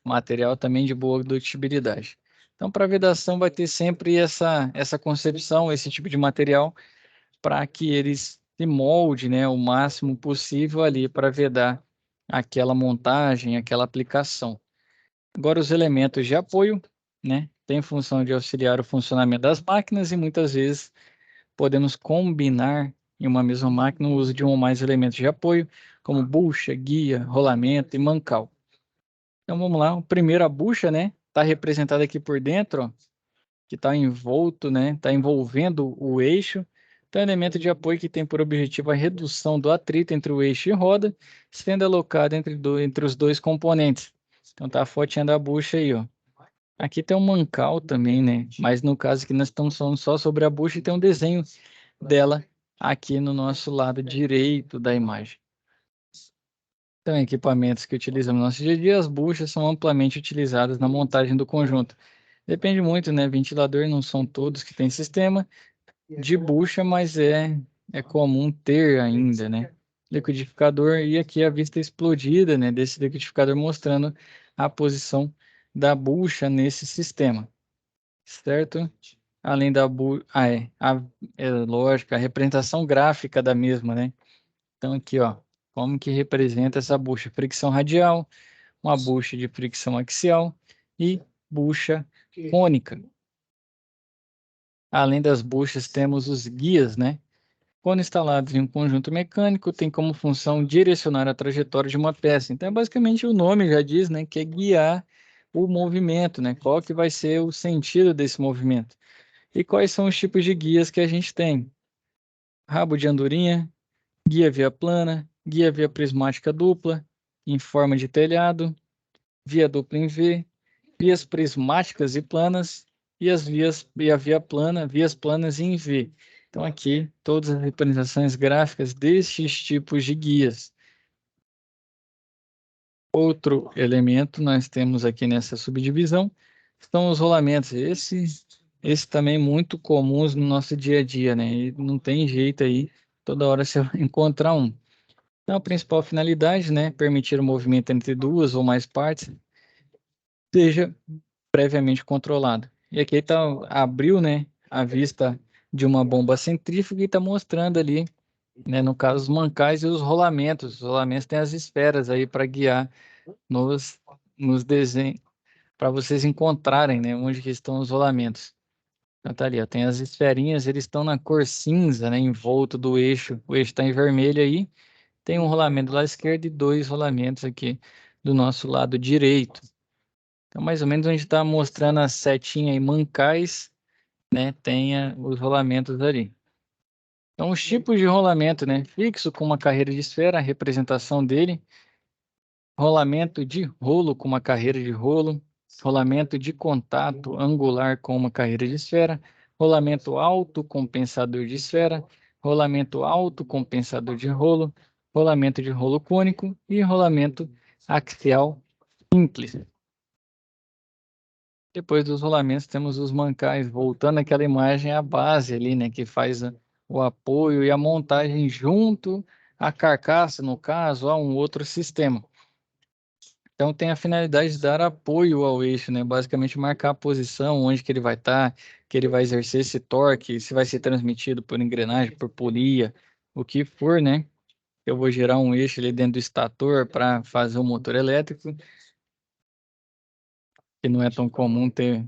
Material também de boa ductibilidade. Então, para vedação vai ter sempre essa concepção, esse tipo de material, para que eles se molde, né, o máximo possível ali para vedar aquela montagem, aquela aplicação. Agora, os elementos de apoio, né, têm função de auxiliar o funcionamento das máquinas e muitas vezes podemos combinar em uma mesma máquina o uso de um ou mais elementos de apoio, como bucha, guia, rolamento e mancal. Então, vamos lá. O primeiro, a bucha, né, está representada aqui por dentro, ó, que está envolto, né, está envolvendo o eixo. Então, elemento de apoio que tem por objetivo a redução do atrito entre o eixo e roda, sendo alocado entre os dois componentes. Então, tá a fotinha da bucha aí, ó. Aqui tem um mancal também, né? Mas no caso aqui nós estamos falando só sobre a bucha e tem um desenho dela aqui no nosso lado direito da imagem. Então, equipamentos que utilizamos no nosso dia a dia, as buchas são amplamente utilizadas na montagem do conjunto. Depende muito, né? Ventilador não são todos que têm sistema de bucha, mas é comum ter ainda, né? Liquidificador, e aqui a vista explodida, né? Desse liquidificador mostrando a posição da bucha nesse sistema, certo? Além da bucha, é lógico, a representação gráfica da mesma, né? Então aqui, ó, como que representa essa bucha? Fricção radial, uma bucha de fricção axial e bucha cônica. Além das buchas, temos os guias, né? Quando instalados em um conjunto mecânico, tem como função direcionar a trajetória de uma peça. Então, basicamente, o nome já diz, né, que é guiar o movimento, né? Qual que vai ser o sentido desse movimento. E quais são os tipos de guias que a gente tem? Rabo de andorinha, guia via plana, guia via prismática dupla, em forma de telhado, via dupla em V, vias prismáticas e planas, e a via plana, vias planas em V. Então, aqui, todas as representações gráficas destes tipos de guias. Outro elemento nós temos aqui nessa subdivisão são os rolamentos. Esse também muito comuns no nosso dia a dia, né? E não tem jeito aí, toda hora você vai encontrar um. Então, a principal finalidade, né, permitir o movimento entre duas ou mais partes, seja previamente controlado. E aqui tá, abriu, né, a vista de uma bomba centrífuga e está mostrando ali, né, no caso, os mancais e os rolamentos. Os rolamentos têm as esferas aí para guiar nos desenhos, para vocês encontrarem, né, onde que estão os rolamentos. Então tá ali, ó, tem as esferinhas, eles estão na cor cinza, né, em volta do eixo. O eixo está em vermelho aí. Tem um rolamento do lado esquerdo e dois rolamentos aqui do nosso lado direito. Então, mais ou menos, onde está mostrando a setinha e mancais, né, tenha os rolamentos ali. Então, os tipos de rolamento, né, fixo com uma carreira de esfera, a representação dele, rolamento de rolo com uma carreira de rolo, rolamento de contato angular com uma carreira de esfera, rolamento autocompensador de esfera, rolamento autocompensador de rolo, rolamento de rolo cônico e rolamento axial simples. Depois dos rolamentos, temos os mancais, voltando àquela imagem, a base ali, né, que faz o apoio e a montagem junto à carcaça, no caso, a um outro sistema. Então, tem a finalidade de dar apoio ao eixo, né, basicamente marcar a posição, onde que ele vai estar, que ele vai exercer esse torque, se vai ser transmitido por engrenagem, por polia, o que for, né. Eu vou gerar um eixo ali dentro do estator para fazer o motor elétrico, que não é tão comum ter.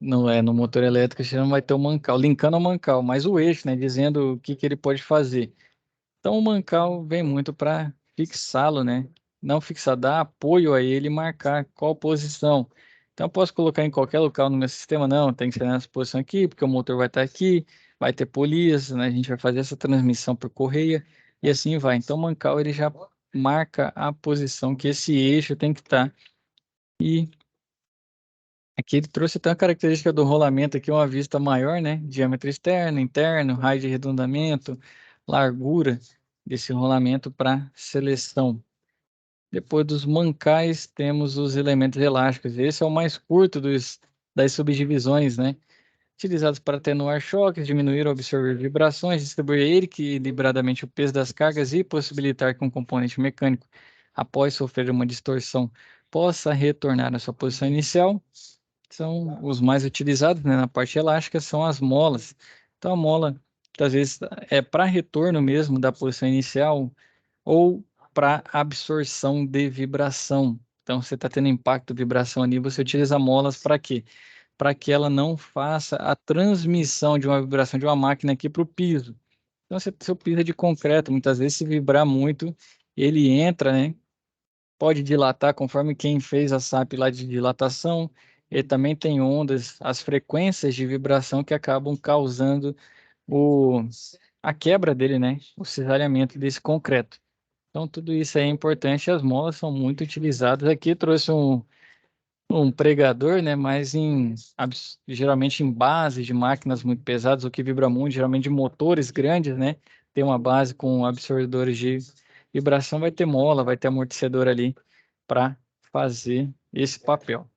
Não é, no motor elétrico você não vai ter o mancal, linkando ao mancal, mas o eixo, né, dizendo o que que ele pode fazer. Então o mancal vem muito para fixá-lo, né? Não fixar, dar apoio a ele e marcar qual posição. Então eu posso colocar em qualquer local no meu sistema, não, tem que ser nessa posição aqui, porque o motor vai estar aqui, vai ter polias, né? A gente vai fazer essa transmissão por correia e assim vai. Então o mancal ele já marca a posição que esse eixo tem que estar. E aqui ele trouxe até a característica do rolamento aqui, uma vista maior, né? Diâmetro externo, interno, raio de arredondamento, largura desse rolamento para seleção. Depois dos mancais, temos os elementos elásticos. Esse é o mais curto das subdivisões, né? Utilizados para atenuar choques, diminuir ou absorver vibrações, distribuir equilibradamente o peso das cargas e possibilitar que um componente mecânico, após sofrer uma distorção, possa retornar à sua posição inicial. São os mais utilizados, né, na parte elástica, são as molas. Então, a mola, às vezes, é para retorno mesmo da posição inicial ou para absorção de vibração. Então, você está tendo impacto, vibração ali, você utiliza molas para quê? Para que ela não faça a transmissão de uma vibração de uma máquina aqui para o piso. Então, se o piso é de concreto, muitas vezes, se vibrar muito, ele entra, né? Pode dilatar conforme quem fez a SAP lá de dilatação. Ele também tem ondas, as frequências de vibração que acabam causando a quebra dele, né? O cisalhamento desse concreto. Então, tudo isso aí é importante. As molas são muito utilizadas. Aqui trouxe um pregador, né? Mas geralmente em base de máquinas muito pesadas, o que vibra muito, geralmente de motores grandes, né? Tem uma base com absorvedores de vibração, vai ter mola, vai ter amortecedor ali para fazer esse papel.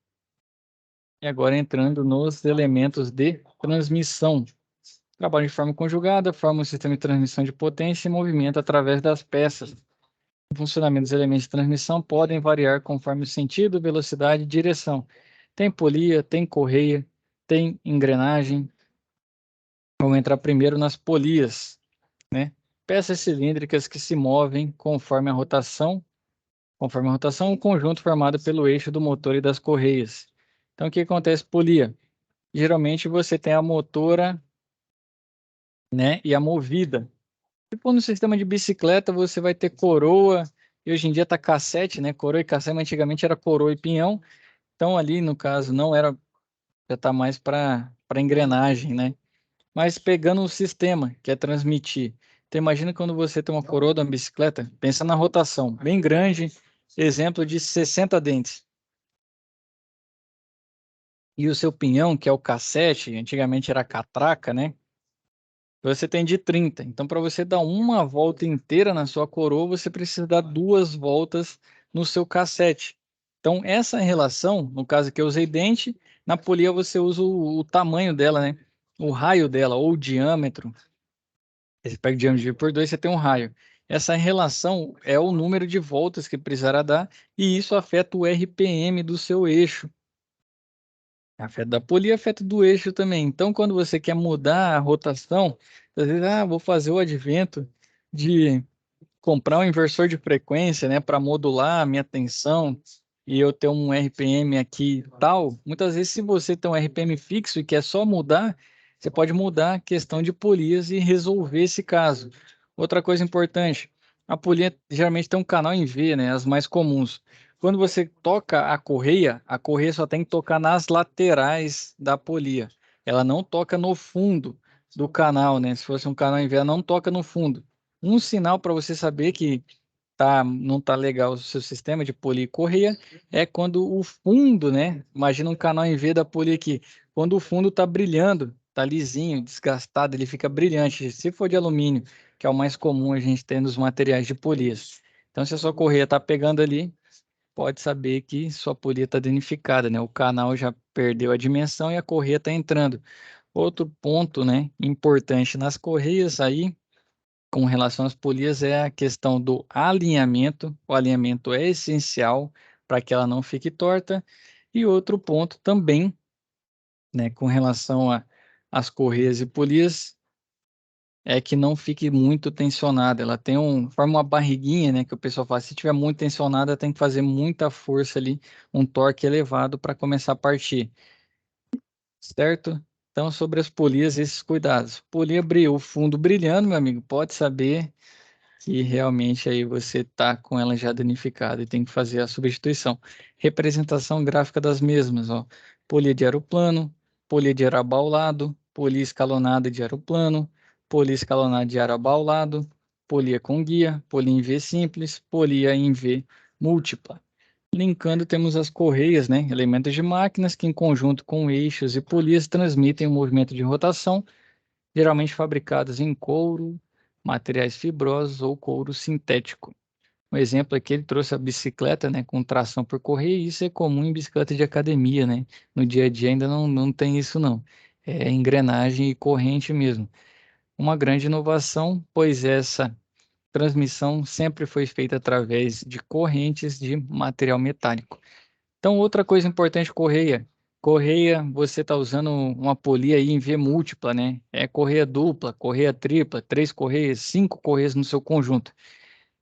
E agora entrando nos elementos de transmissão. Trabalho de forma conjugada, forma um sistema de transmissão de potência e movimento através das peças. O funcionamento dos elementos de transmissão podem variar conforme o sentido, velocidade e direção. Tem polia, tem correia, tem engrenagem. Vamos entrar primeiro nas polias, né? Peças cilíndricas que se movem conforme a rotação, o conjunto formado pelo eixo do motor e das correias. Então, o que acontece? Polia. Geralmente você tem a motora, né, e a movida. Se for no sistema de bicicleta, você vai ter coroa, e hoje em dia tá cassete, né? Coroa e cassete, mas antigamente era coroa e pinhão. Então ali, no caso, não era, já tá mais para engrenagem, né? Mas pegando o sistema, que é transmitir. Então imagina quando você tem uma coroa de uma bicicleta, pensa na rotação, bem grande, exemplo de 60 dentes. E o seu pinhão, que é o cassete, antigamente era catraca, né? Você tem de 30. Então, para você dar uma volta inteira na sua coroa, você precisa dar 2 voltas no seu cassete. Então, essa relação, no caso que eu usei dente, na polia você usa o tamanho dela, né? O raio dela, ou o diâmetro. Você pega o diâmetro por 2, você tem um raio. Essa relação é o número de voltas que precisará dar, e isso afeta o RPM do seu eixo. Afeta da polia, afeta do eixo também. Então, quando você quer mudar a rotação, às vezes, vou fazer o advento de comprar um inversor de frequência, né, para modular a minha tensão e eu ter um RPM aqui tal. Muitas vezes, se você tem um RPM fixo e quer só mudar, você pode mudar a questão de polias e resolver esse caso. Outra coisa importante, a polia geralmente tem um canal em V, né, as mais comuns. Quando você toca a correia só tem que tocar nas laterais da polia. Ela não toca no fundo do canal, né? Se fosse um canal em V, ela não toca no fundo. Um sinal para você saber que não tá legal o seu sistema de polia e correia é quando o fundo, né? Imagina um canal em V da polia aqui. Quando o fundo tá brilhando, tá lisinho, desgastado, ele fica brilhante. Se for de alumínio, que é o mais comum a gente ter nos materiais de polias. Então, se a sua correia tá pegando ali, pode saber que sua polia está danificada, né? O canal já perdeu a dimensão e a correia está entrando. Outro ponto, né, importante nas correias aí, com relação às polias, é a questão do alinhamento. O alinhamento é essencial para que ela não fique torta. E outro ponto também, né, com relação às correias e polias, é que não fique muito tensionada. Ela forma uma barriguinha, né, que o pessoal fala, se tiver muito tensionada, tem que fazer muita força ali, um torque elevado para começar a partir, certo? Então, sobre as polias, esses cuidados. Polia o fundo brilhando, meu amigo, pode saber que realmente aí você está com ela já danificada e tem que fazer a substituição. Representação gráfica das mesmas, ó. Polia de aeroplano, polia de aerobaulado, polia escalonada de aeroplano, polia escalonada de aerobaulado, polia com guia, polia em V simples, polia em V múltipla. Linkando, temos as correias, né? Elementos de máquinas que, em conjunto com eixos e polias, transmitem o movimento de rotação, geralmente fabricados em couro, materiais fibrosos ou couro sintético. Um exemplo aqui, ele trouxe a bicicleta, né, com tração por correia, e isso é comum em bicicleta de academia, né? No dia a dia ainda não tem isso, não. É engrenagem e corrente mesmo. Uma grande inovação, pois essa transmissão sempre foi feita através de correntes de material metálico. Então, outra coisa importante, correia. Correia, você está usando uma polia aí em V múltipla, né? É correia dupla, correia tripla, 3 correias, 5 correias no seu conjunto.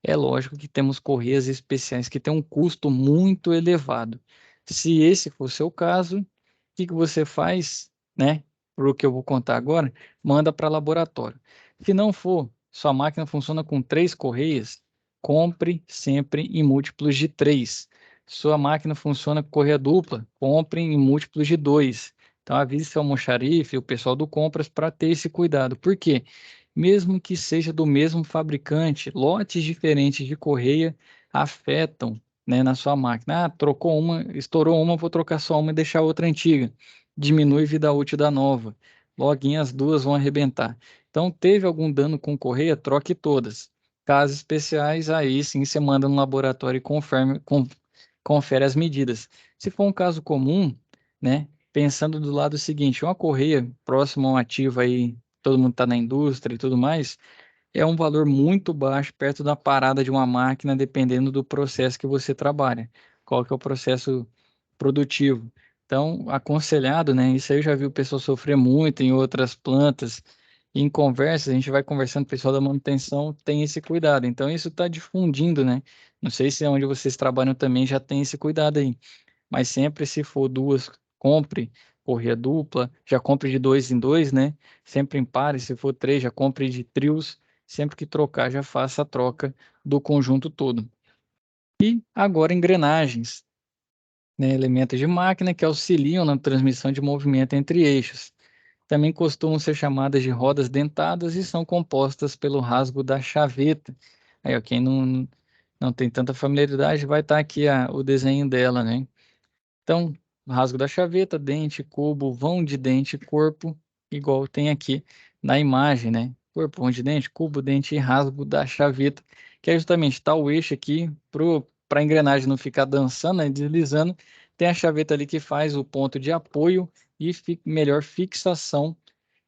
É lógico que temos correias especiais que têm um custo muito elevado. Se esse for o seu caso, o que você faz, né? Por o que eu vou contar agora, manda para laboratório. Se não for, sua máquina funciona com 3 correias, compre sempre em múltiplos de 3. Sua máquina funciona com correia dupla, compre em múltiplos de 2. Então, avise seu almoxarife, o pessoal do compras, para ter esse cuidado. Por quê? Mesmo que seja do mesmo fabricante, lotes diferentes de correia afetam, né, na sua máquina. Ah, trocou uma, estourou uma, vou trocar só uma e deixar a outra antiga. Diminui a vida útil da nova. Loguinho as duas vão arrebentar. Então, teve algum dano com correia, troque todas. Casos especiais, aí sim você manda no laboratório e confere as medidas. Se for um caso comum, né, pensando do lado seguinte, uma correia próxima a um ativo aí, todo mundo está na indústria e tudo mais, é um valor muito baixo perto da parada de uma máquina, dependendo do processo que você trabalha. Qual que é o processo produtivo? Então, aconselhado, né? Isso aí eu já vi o pessoal sofrer muito em outras plantas. Em conversas, a gente vai conversando, o pessoal da manutenção tem esse cuidado. Então, isso está difundindo, né? Não sei se onde vocês trabalham também já tem esse cuidado aí. Mas sempre se for duas, compre correia dupla, já compre de dois em dois, né? Sempre em pares, se for três, já compre de trios. Sempre que trocar, já faça a troca do conjunto todo. E agora engrenagens, né? Elementos de máquina que auxiliam na transmissão de movimento entre eixos. Também costumam ser chamadas de rodas dentadas e são compostas pelo rasgo da chaveta. Aí, ó, quem não tem tanta familiaridade, vai estar aqui o desenho dela, né? Então, rasgo da chaveta, dente, cubo, vão de dente, corpo, igual tem aqui na imagem, né? Corpo, vão de dente, cubo, dente e rasgo da chaveta, que é justamente tal eixo aqui para a engrenagem não ficar dançando, né, deslizando. Tem a chaveta ali que faz o ponto de apoio e melhor fixação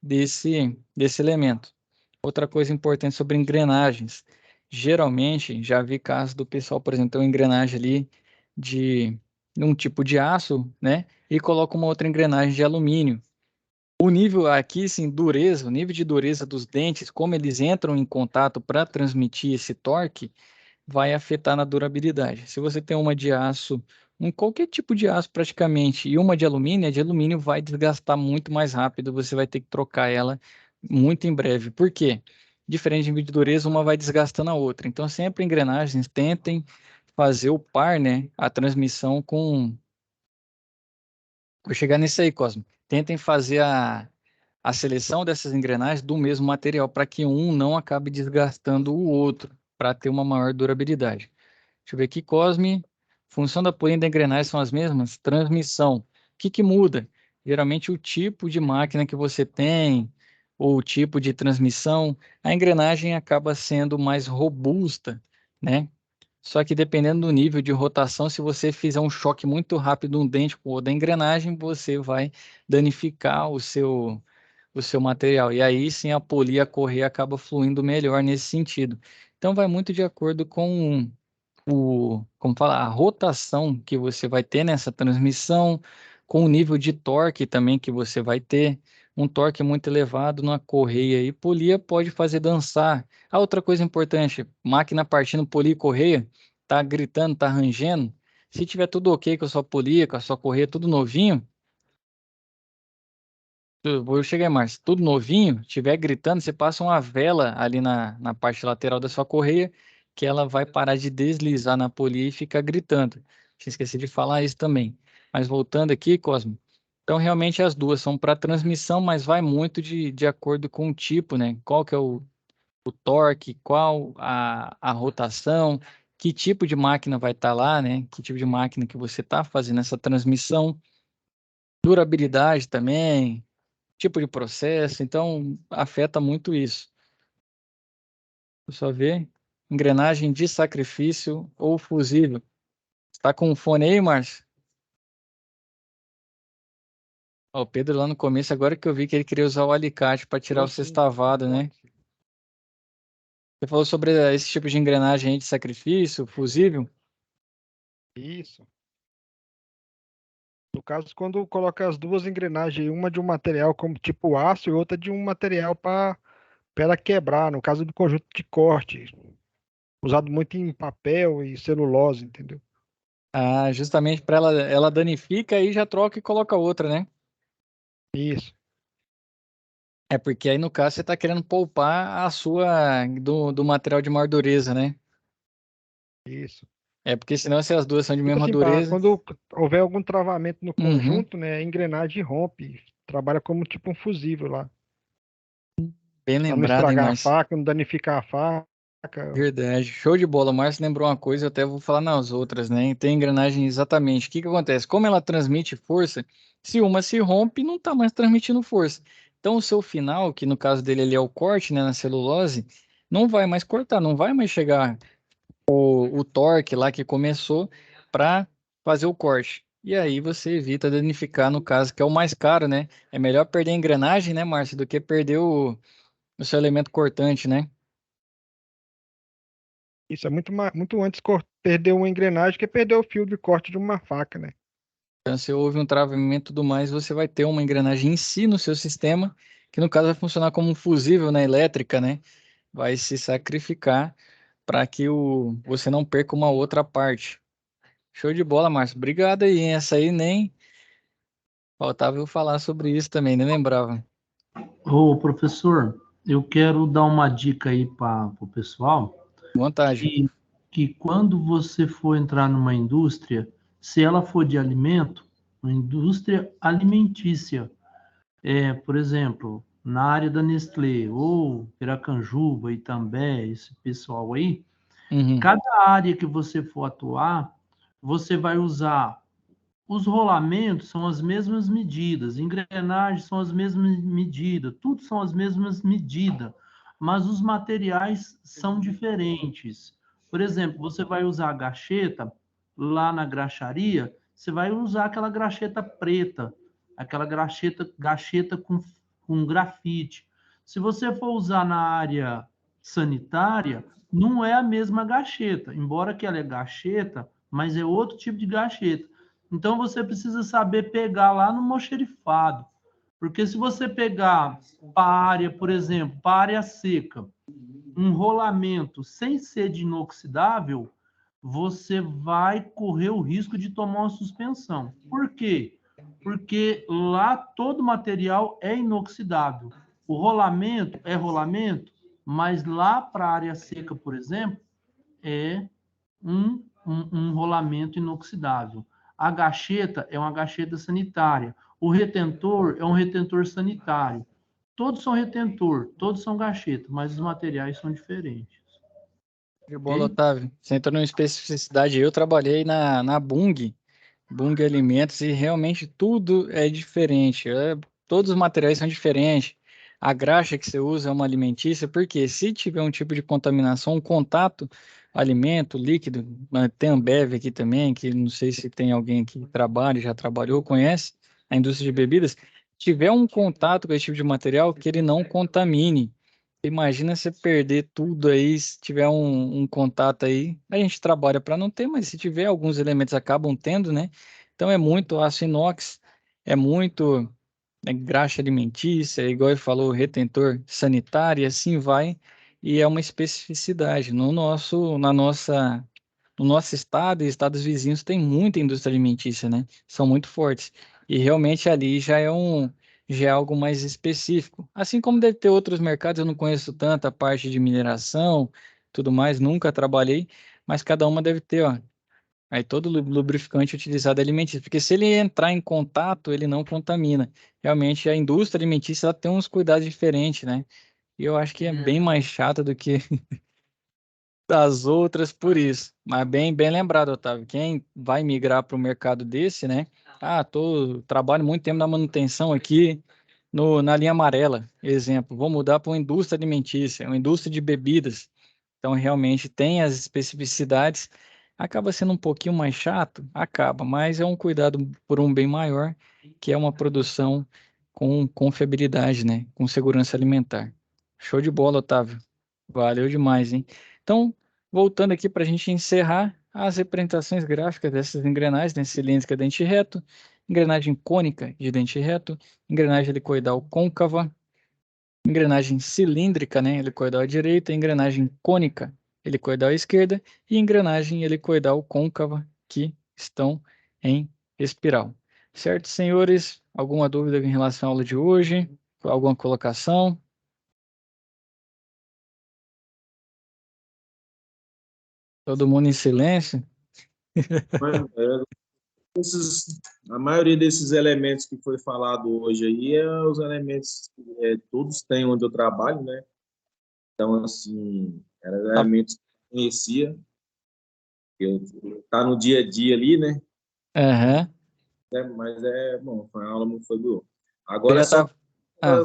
desse elemento. Outra coisa importante sobre engrenagens. Geralmente, já vi casos do pessoal, por exemplo, tem uma engrenagem ali de um tipo de aço, né? E coloca uma outra engrenagem de alumínio. O nível aqui, sim, dureza, o nível de dureza dos dentes, como eles entram em contato para transmitir esse torque, vai afetar na durabilidade. Se você tem uma de aço, qualquer tipo de aço praticamente, e uma a de alumínio vai desgastar muito mais rápido, você vai ter que trocar ela muito em breve. Por quê? Diferente de nível de dureza, uma vai desgastando a outra. Então, sempre engrenagens, tentem fazer o par, né? A transmissão com. Vou chegar nisso aí, Cosmo. Tentem fazer a seleção dessas engrenagens do mesmo material para que um não acabe desgastando o outro, para ter uma maior durabilidade. Deixa eu ver aqui, Cosme. Função da polia e da engrenagem são as mesmas? Transmissão. O que muda? Geralmente o tipo de máquina que você tem, ou o tipo de transmissão, a engrenagem acaba sendo mais robusta, né? Só que dependendo do nível de rotação, se você fizer um choque muito rápido um dente com o outro da engrenagem, você vai danificar o seu material. E aí sim a polia, a correia acaba fluindo melhor nesse sentido. Então vai muito de acordo com como fala, a rotação que você vai ter nessa transmissão, com o nível de torque também que você vai ter. Um torque muito elevado na correia e polia pode fazer dançar. A outra coisa importante, máquina partindo polia e correia, tá gritando, tá rangendo. Se tiver tudo ok com a sua polia, com a sua correia, tudo novinho, eu vou chegar em Márcio, tudo novinho, tiver gritando, você passa uma vela ali na parte lateral da sua correia, que ela vai parar de deslizar na polia e ficar gritando. Tinha esquecido de falar isso também. Mas voltando aqui, Cosmo, então realmente as duas são para transmissão, mas vai muito de acordo com o tipo, né? Qual que é o torque, qual a rotação, que tipo de máquina vai estar lá, né? Que tipo de máquina que você está fazendo essa transmissão, durabilidade também, tipo de processo, então afeta muito isso. Eu só ver engrenagem de sacrifício ou fusível. Está com o fone aí, Márcio? Ó, o Pedro lá no começo, agora que eu vi que ele queria usar o alicate para tirar o Sim, sextavado, né? Você falou sobre esse tipo de engrenagem aí de sacrifício, fusível? isso. No caso, quando coloca as duas engrenagens, uma de um material como tipo aço e outra de um material para ela quebrar, no caso do conjunto de corte, usado muito em papel e celulose, entendeu? Ah, justamente para ela danifica e já troca e coloca outra, né? Isso, É porque aí no caso você está querendo poupar a sua do material de maior dureza, né? isso. É porque senão se as duas são de Tipo mesma assim, dureza. quando houver algum travamento no Uhum, conjunto, né, a engrenagem rompe. Trabalha como tipo um fusível lá. bem Pra não lembrado, hein, estragar a Márcio? faca, não danificar a faca. Verdade. Show de bola. O Márcio lembrou uma coisa, eu até vou falar nas outras, né? Tem engrenagem exatamente. O que que acontece? Como ela transmite força, se uma se rompe, não está mais transmitindo força. Então, o seu final, que no caso dele ali é o corte, né, na celulose, não vai mais cortar, não vai mais chegar o torque lá que começou para fazer o corte. E aí você evita danificar, no caso, que é o mais caro, né? É melhor perder a engrenagem, né, Márcio, do que perder o seu elemento cortante, né? Isso é muito antes perder uma engrenagem que perder o fio de corte de uma faca, né? Então, se houve um travamento e tudo mais, você vai ter uma engrenagem em si no seu sistema, que no caso vai funcionar como um fusível na elétrica, né? Vai se sacrificar para que você não perca uma outra parte. Show de bola, Márcio. Obrigado aí, hein? Essa aí nem faltava eu falar sobre isso também, nem lembrava. Ô, professor, eu quero dar uma dica aí para o pessoal, Vontade. que, que quando você for entrar numa indústria, se ela for de alimento, uma indústria alimentícia, por exemplo, na área da Nestlé ou Piracanjuba, Itambé, esse pessoal aí, Uhum. cada área que você for atuar, você vai usar os rolamentos são as mesmas medidas, engrenagens são as mesmas medidas, tudo são as mesmas medidas, mas os materiais são diferentes. Por exemplo, você vai usar a gacheta lá na graxaria, você vai usar aquela graxeta preta, aquela gacheta com grafite. Se você for usar na área sanitária, não é a mesma gacheta, embora que ela é gacheta, mas é outro tipo de gacheta. Então você precisa saber pegar lá no mocherifado. Porque se você pegar para a área, por exemplo, para a área seca, um rolamento sem ser de inoxidável, você vai correr o risco de tomar uma suspensão. Por quê? Porque lá todo material é inoxidável. O rolamento é rolamento, mas lá para a área seca, por exemplo, é um rolamento inoxidável. A gacheta é uma gacheta sanitária. O retentor é um retentor sanitário. Todos são retentor, todos são gacheta, mas os materiais são diferentes. De bola, Ok? Otávio. Você entrou numa especificidade. Eu trabalhei na Bung Alimentos, e realmente tudo é diferente. Todos os materiais são diferentes. A graxa que você usa é uma alimentícia, porque se tiver um tipo de contaminação, um contato, alimento, líquido, tem Ambev aqui também, que não sei se tem alguém que trabalha, já trabalhou, conhece a indústria de bebidas, tiver um contato com esse tipo de material, que ele não contamine. Imagina você perder tudo aí, se tiver um contato aí. A gente trabalha para não ter, mas se tiver, alguns elementos acabam tendo, né? Então é muito aço inox, é muito graxa alimentícia, igual ele falou, retentor sanitário, e assim vai. E é uma especificidade. No nosso estado e estados vizinhos tem muita indústria alimentícia, né? São muito fortes. E realmente ali já é algo mais específico. Assim como deve ter outros mercados, eu não conheço tanto a parte de mineração, tudo mais, nunca trabalhei, mas cada uma deve ter, ó. Aí todo lubrificante utilizado é alimentício, porque se ele entrar em contato, ele não contamina. Realmente a indústria alimentícia ela tem uns cuidados diferentes, né? E eu acho que é bem mais chata do que das outras por isso. Mas bem lembrado, Otávio. Quem vai migrar para o mercado desse, né? Trabalho muito tempo na manutenção aqui na linha amarela, exemplo. Vou mudar para uma indústria alimentícia, uma indústria de bebidas. Então, realmente tem as especificidades. Acaba sendo um pouquinho mais chato? Acaba, mas é um cuidado por um bem maior, que é uma produção com confiabilidade, né? Com segurança alimentar. Show de bola, Otávio. Valeu demais, hein? Então, voltando aqui para a gente encerrar as representações gráficas dessas engrenagens, né? Cilíndrica dente reto, engrenagem cônica de dente reto, engrenagem helicoidal côncava, engrenagem cilíndrica, né? Helicoidal à direita, engrenagem cônica, helicoidal à esquerda e engrenagem helicoidal côncava que estão em espiral. Certo, senhores? Alguma dúvida em relação à aula de hoje? Alguma colocação? Todo mundo em silêncio? Mas, a maioria desses elementos que foi falado hoje aí os elementos que todos têm onde eu trabalho, né? Então, assim, eram Ah, elementos que eu conhecia, que eu tá no dia a dia ali, né? aham. Mas bom, foi uma aula muito foi boa. Você Agora é já só tá. Ah,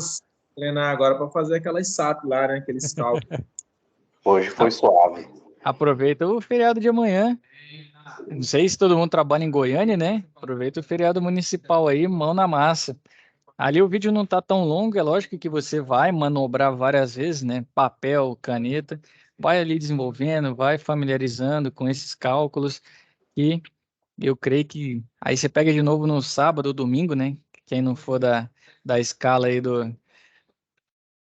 treinar agora para fazer aquelas SAT lá, né? Aqueles cálculos. Hoje foi a- suave. aproveita o feriado de amanhã. Não sei se todo mundo trabalha em Goiânia, né? Aproveita o feriado municipal aí, mão na massa. Ali o vídeo não tá tão longo, é lógico que você vai manobrar várias vezes, né? Papel, caneta, vai ali desenvolvendo, vai familiarizando com esses cálculos e eu creio que aí você pega de novo no sábado ou domingo, né? Quem não for da escala aí do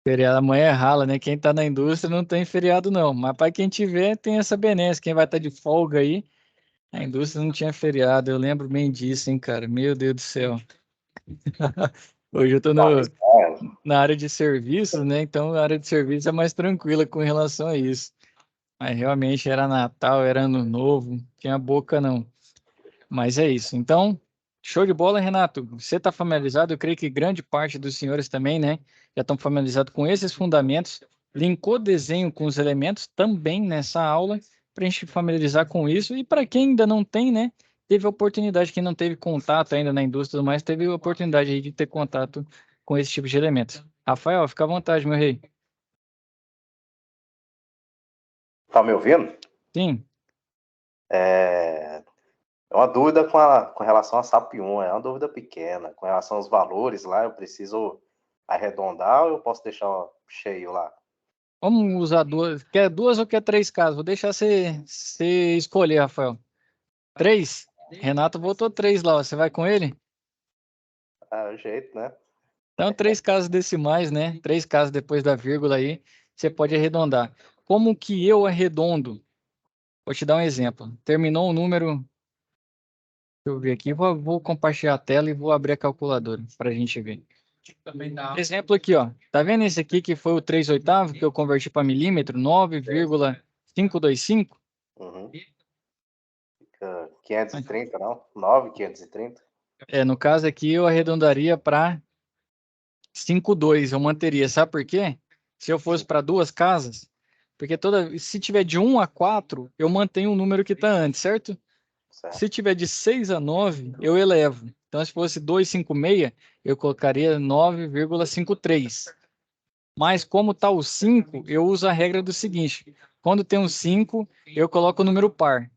feriado, amanhã é rala, né? Quem tá na indústria não tem feriado não, mas para quem tiver tem essa benesse, quem vai estar de folga aí, a indústria não tinha feriado, eu lembro bem disso, hein, cara? Meu Deus do céu. Hoje eu tô Não, na área de serviços, né? Então a área de serviço é mais tranquila com relação a isso. Mas realmente era Natal, era Ano Novo, tinha boca não. Mas é isso. Então, show de bola, Renato. Você está familiarizado? Eu creio que grande parte dos senhores também, né? Já estão familiarizados com esses fundamentos. Linkou desenho com os elementos também nessa aula, para a gente familiarizar com isso. E para quem ainda não tem, né? Teve a oportunidade, quem não teve contato ainda na indústria e tudo mais, teve a oportunidade aí de ter contato com esse tipo de elementos. Rafael, fica à vontade, meu rei. tá me ouvindo? Sim. É uma dúvida com relação a SAP 1, é uma dúvida pequena. Com relação aos valores lá, eu preciso arredondar ou eu posso deixar cheio lá? Vamos usar duas. Quer duas ou quer três casas? Vou deixar você escolher, Rafael. Três? Renato votou três lá, ó. Você vai com ele? É o jeito, né? Então, três casas decimais, né? Três casas depois da vírgula aí, você pode arredondar. Como que eu arredondo? Vou te dar um exemplo. Terminou o número. Deixa eu ver aqui. Vou compartilhar a tela e vou abrir a calculadora para a gente ver. Exemplo aqui, ó. Tá vendo esse aqui que foi o 3/8 que eu converti para milímetro? 9,525? Uhum. Fica 530, não? 9,530? No caso aqui, eu arredondaria para 5,2. Eu manteria. Sabe por quê? Se eu fosse para duas casas, porque se tiver de 1 a 4, eu mantenho o número que está antes, certo? Certo. Se tiver de 6 a 9, eu elevo. Então, se fosse 256, eu colocaria 9,53. Mas como está o 5, eu uso a regra do seguinte: quando tem um 5, eu coloco o número par.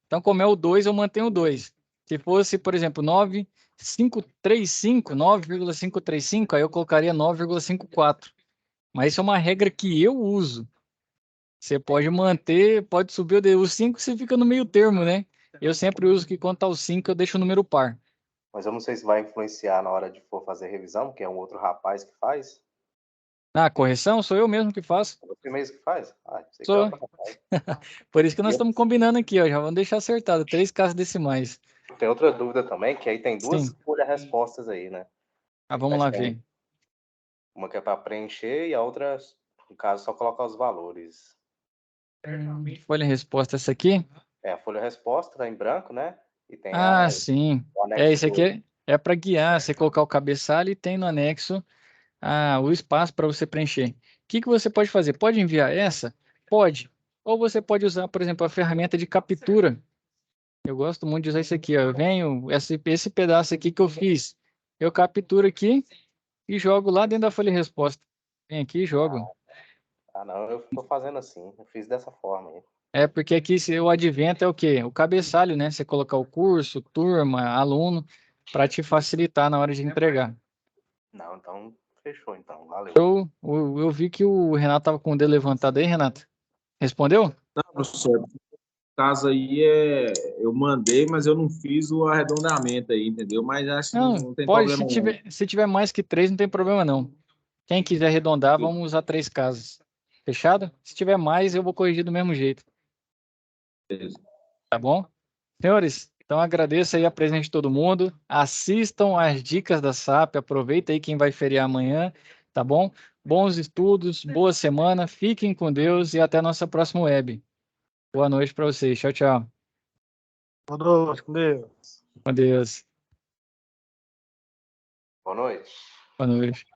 Então, como é o 2, eu mantenho o 2. Se fosse, por exemplo, 9,535, aí eu colocaria 9,54. Mas isso é uma regra que eu uso. Você pode manter, pode subir o 5, você fica no meio termo, né? Eu sempre uso que quando tá o 5, eu deixo o número par. Mas eu não sei se vai influenciar na hora de for fazer revisão, que é um outro rapaz que faz. Ah, correção sou eu mesmo que faço. É você mesmo que faz? Ah, sei que é Sou. outro rapaz. Por isso que E nós estamos combinando aqui, ó. Já vamos deixar acertado. 3 casas decimais. tem outra dúvida também, que aí tem duas Sim. folhas-respostas aí, né? Vamos Acho lá que ver. uma que é para preencher e a outra, no caso, só colocar os valores. Folha resposta essa aqui? É, a folha-resposta tá em branco, né? E tem Ah, sim. o anexo Esse aqui 2. é para guiar. Você colocar o cabeçalho e tem no anexo o espaço para você preencher. O que você pode fazer? Pode enviar essa? Pode. Ou você pode usar, por exemplo, a ferramenta de captura. Eu gosto muito de usar isso aqui, ó. Eu venho, esse pedaço aqui que eu fiz, eu capturo aqui e jogo lá dentro da folha de resposta. Vem aqui e jogo. Ah, não, eu tô fazendo assim. Eu fiz dessa forma aí. É porque aqui o advento é o quê? O cabeçalho, né? Você colocar o curso, turma, aluno, para te facilitar na hora de entregar. Não, então fechou, então. Valeu. Eu vi que o Renato estava com o dedo levantado aí, Renato. Respondeu? Não, professor, no caso aí eu mandei, mas eu não fiz o arredondamento aí, entendeu? Mas acho que Não, não tem pode. problema não. Se tiver mais que três, não tem problema não. Quem quiser arredondar, vamos usar 3 casas. Fechado? Se tiver mais, eu vou corrigir do mesmo jeito. Tá bom? Senhores, então agradeço aí a presença de todo mundo. Assistam as dicas da SAP. Aproveita aí quem vai feriar amanhã. Tá bom? Bons estudos, boa semana. Fiquem com Deus e até a nossa próxima web. Boa noite para vocês. Tchau, tchau. Boa noite, com Deus. Com Deus. Boa noite. Boa noite.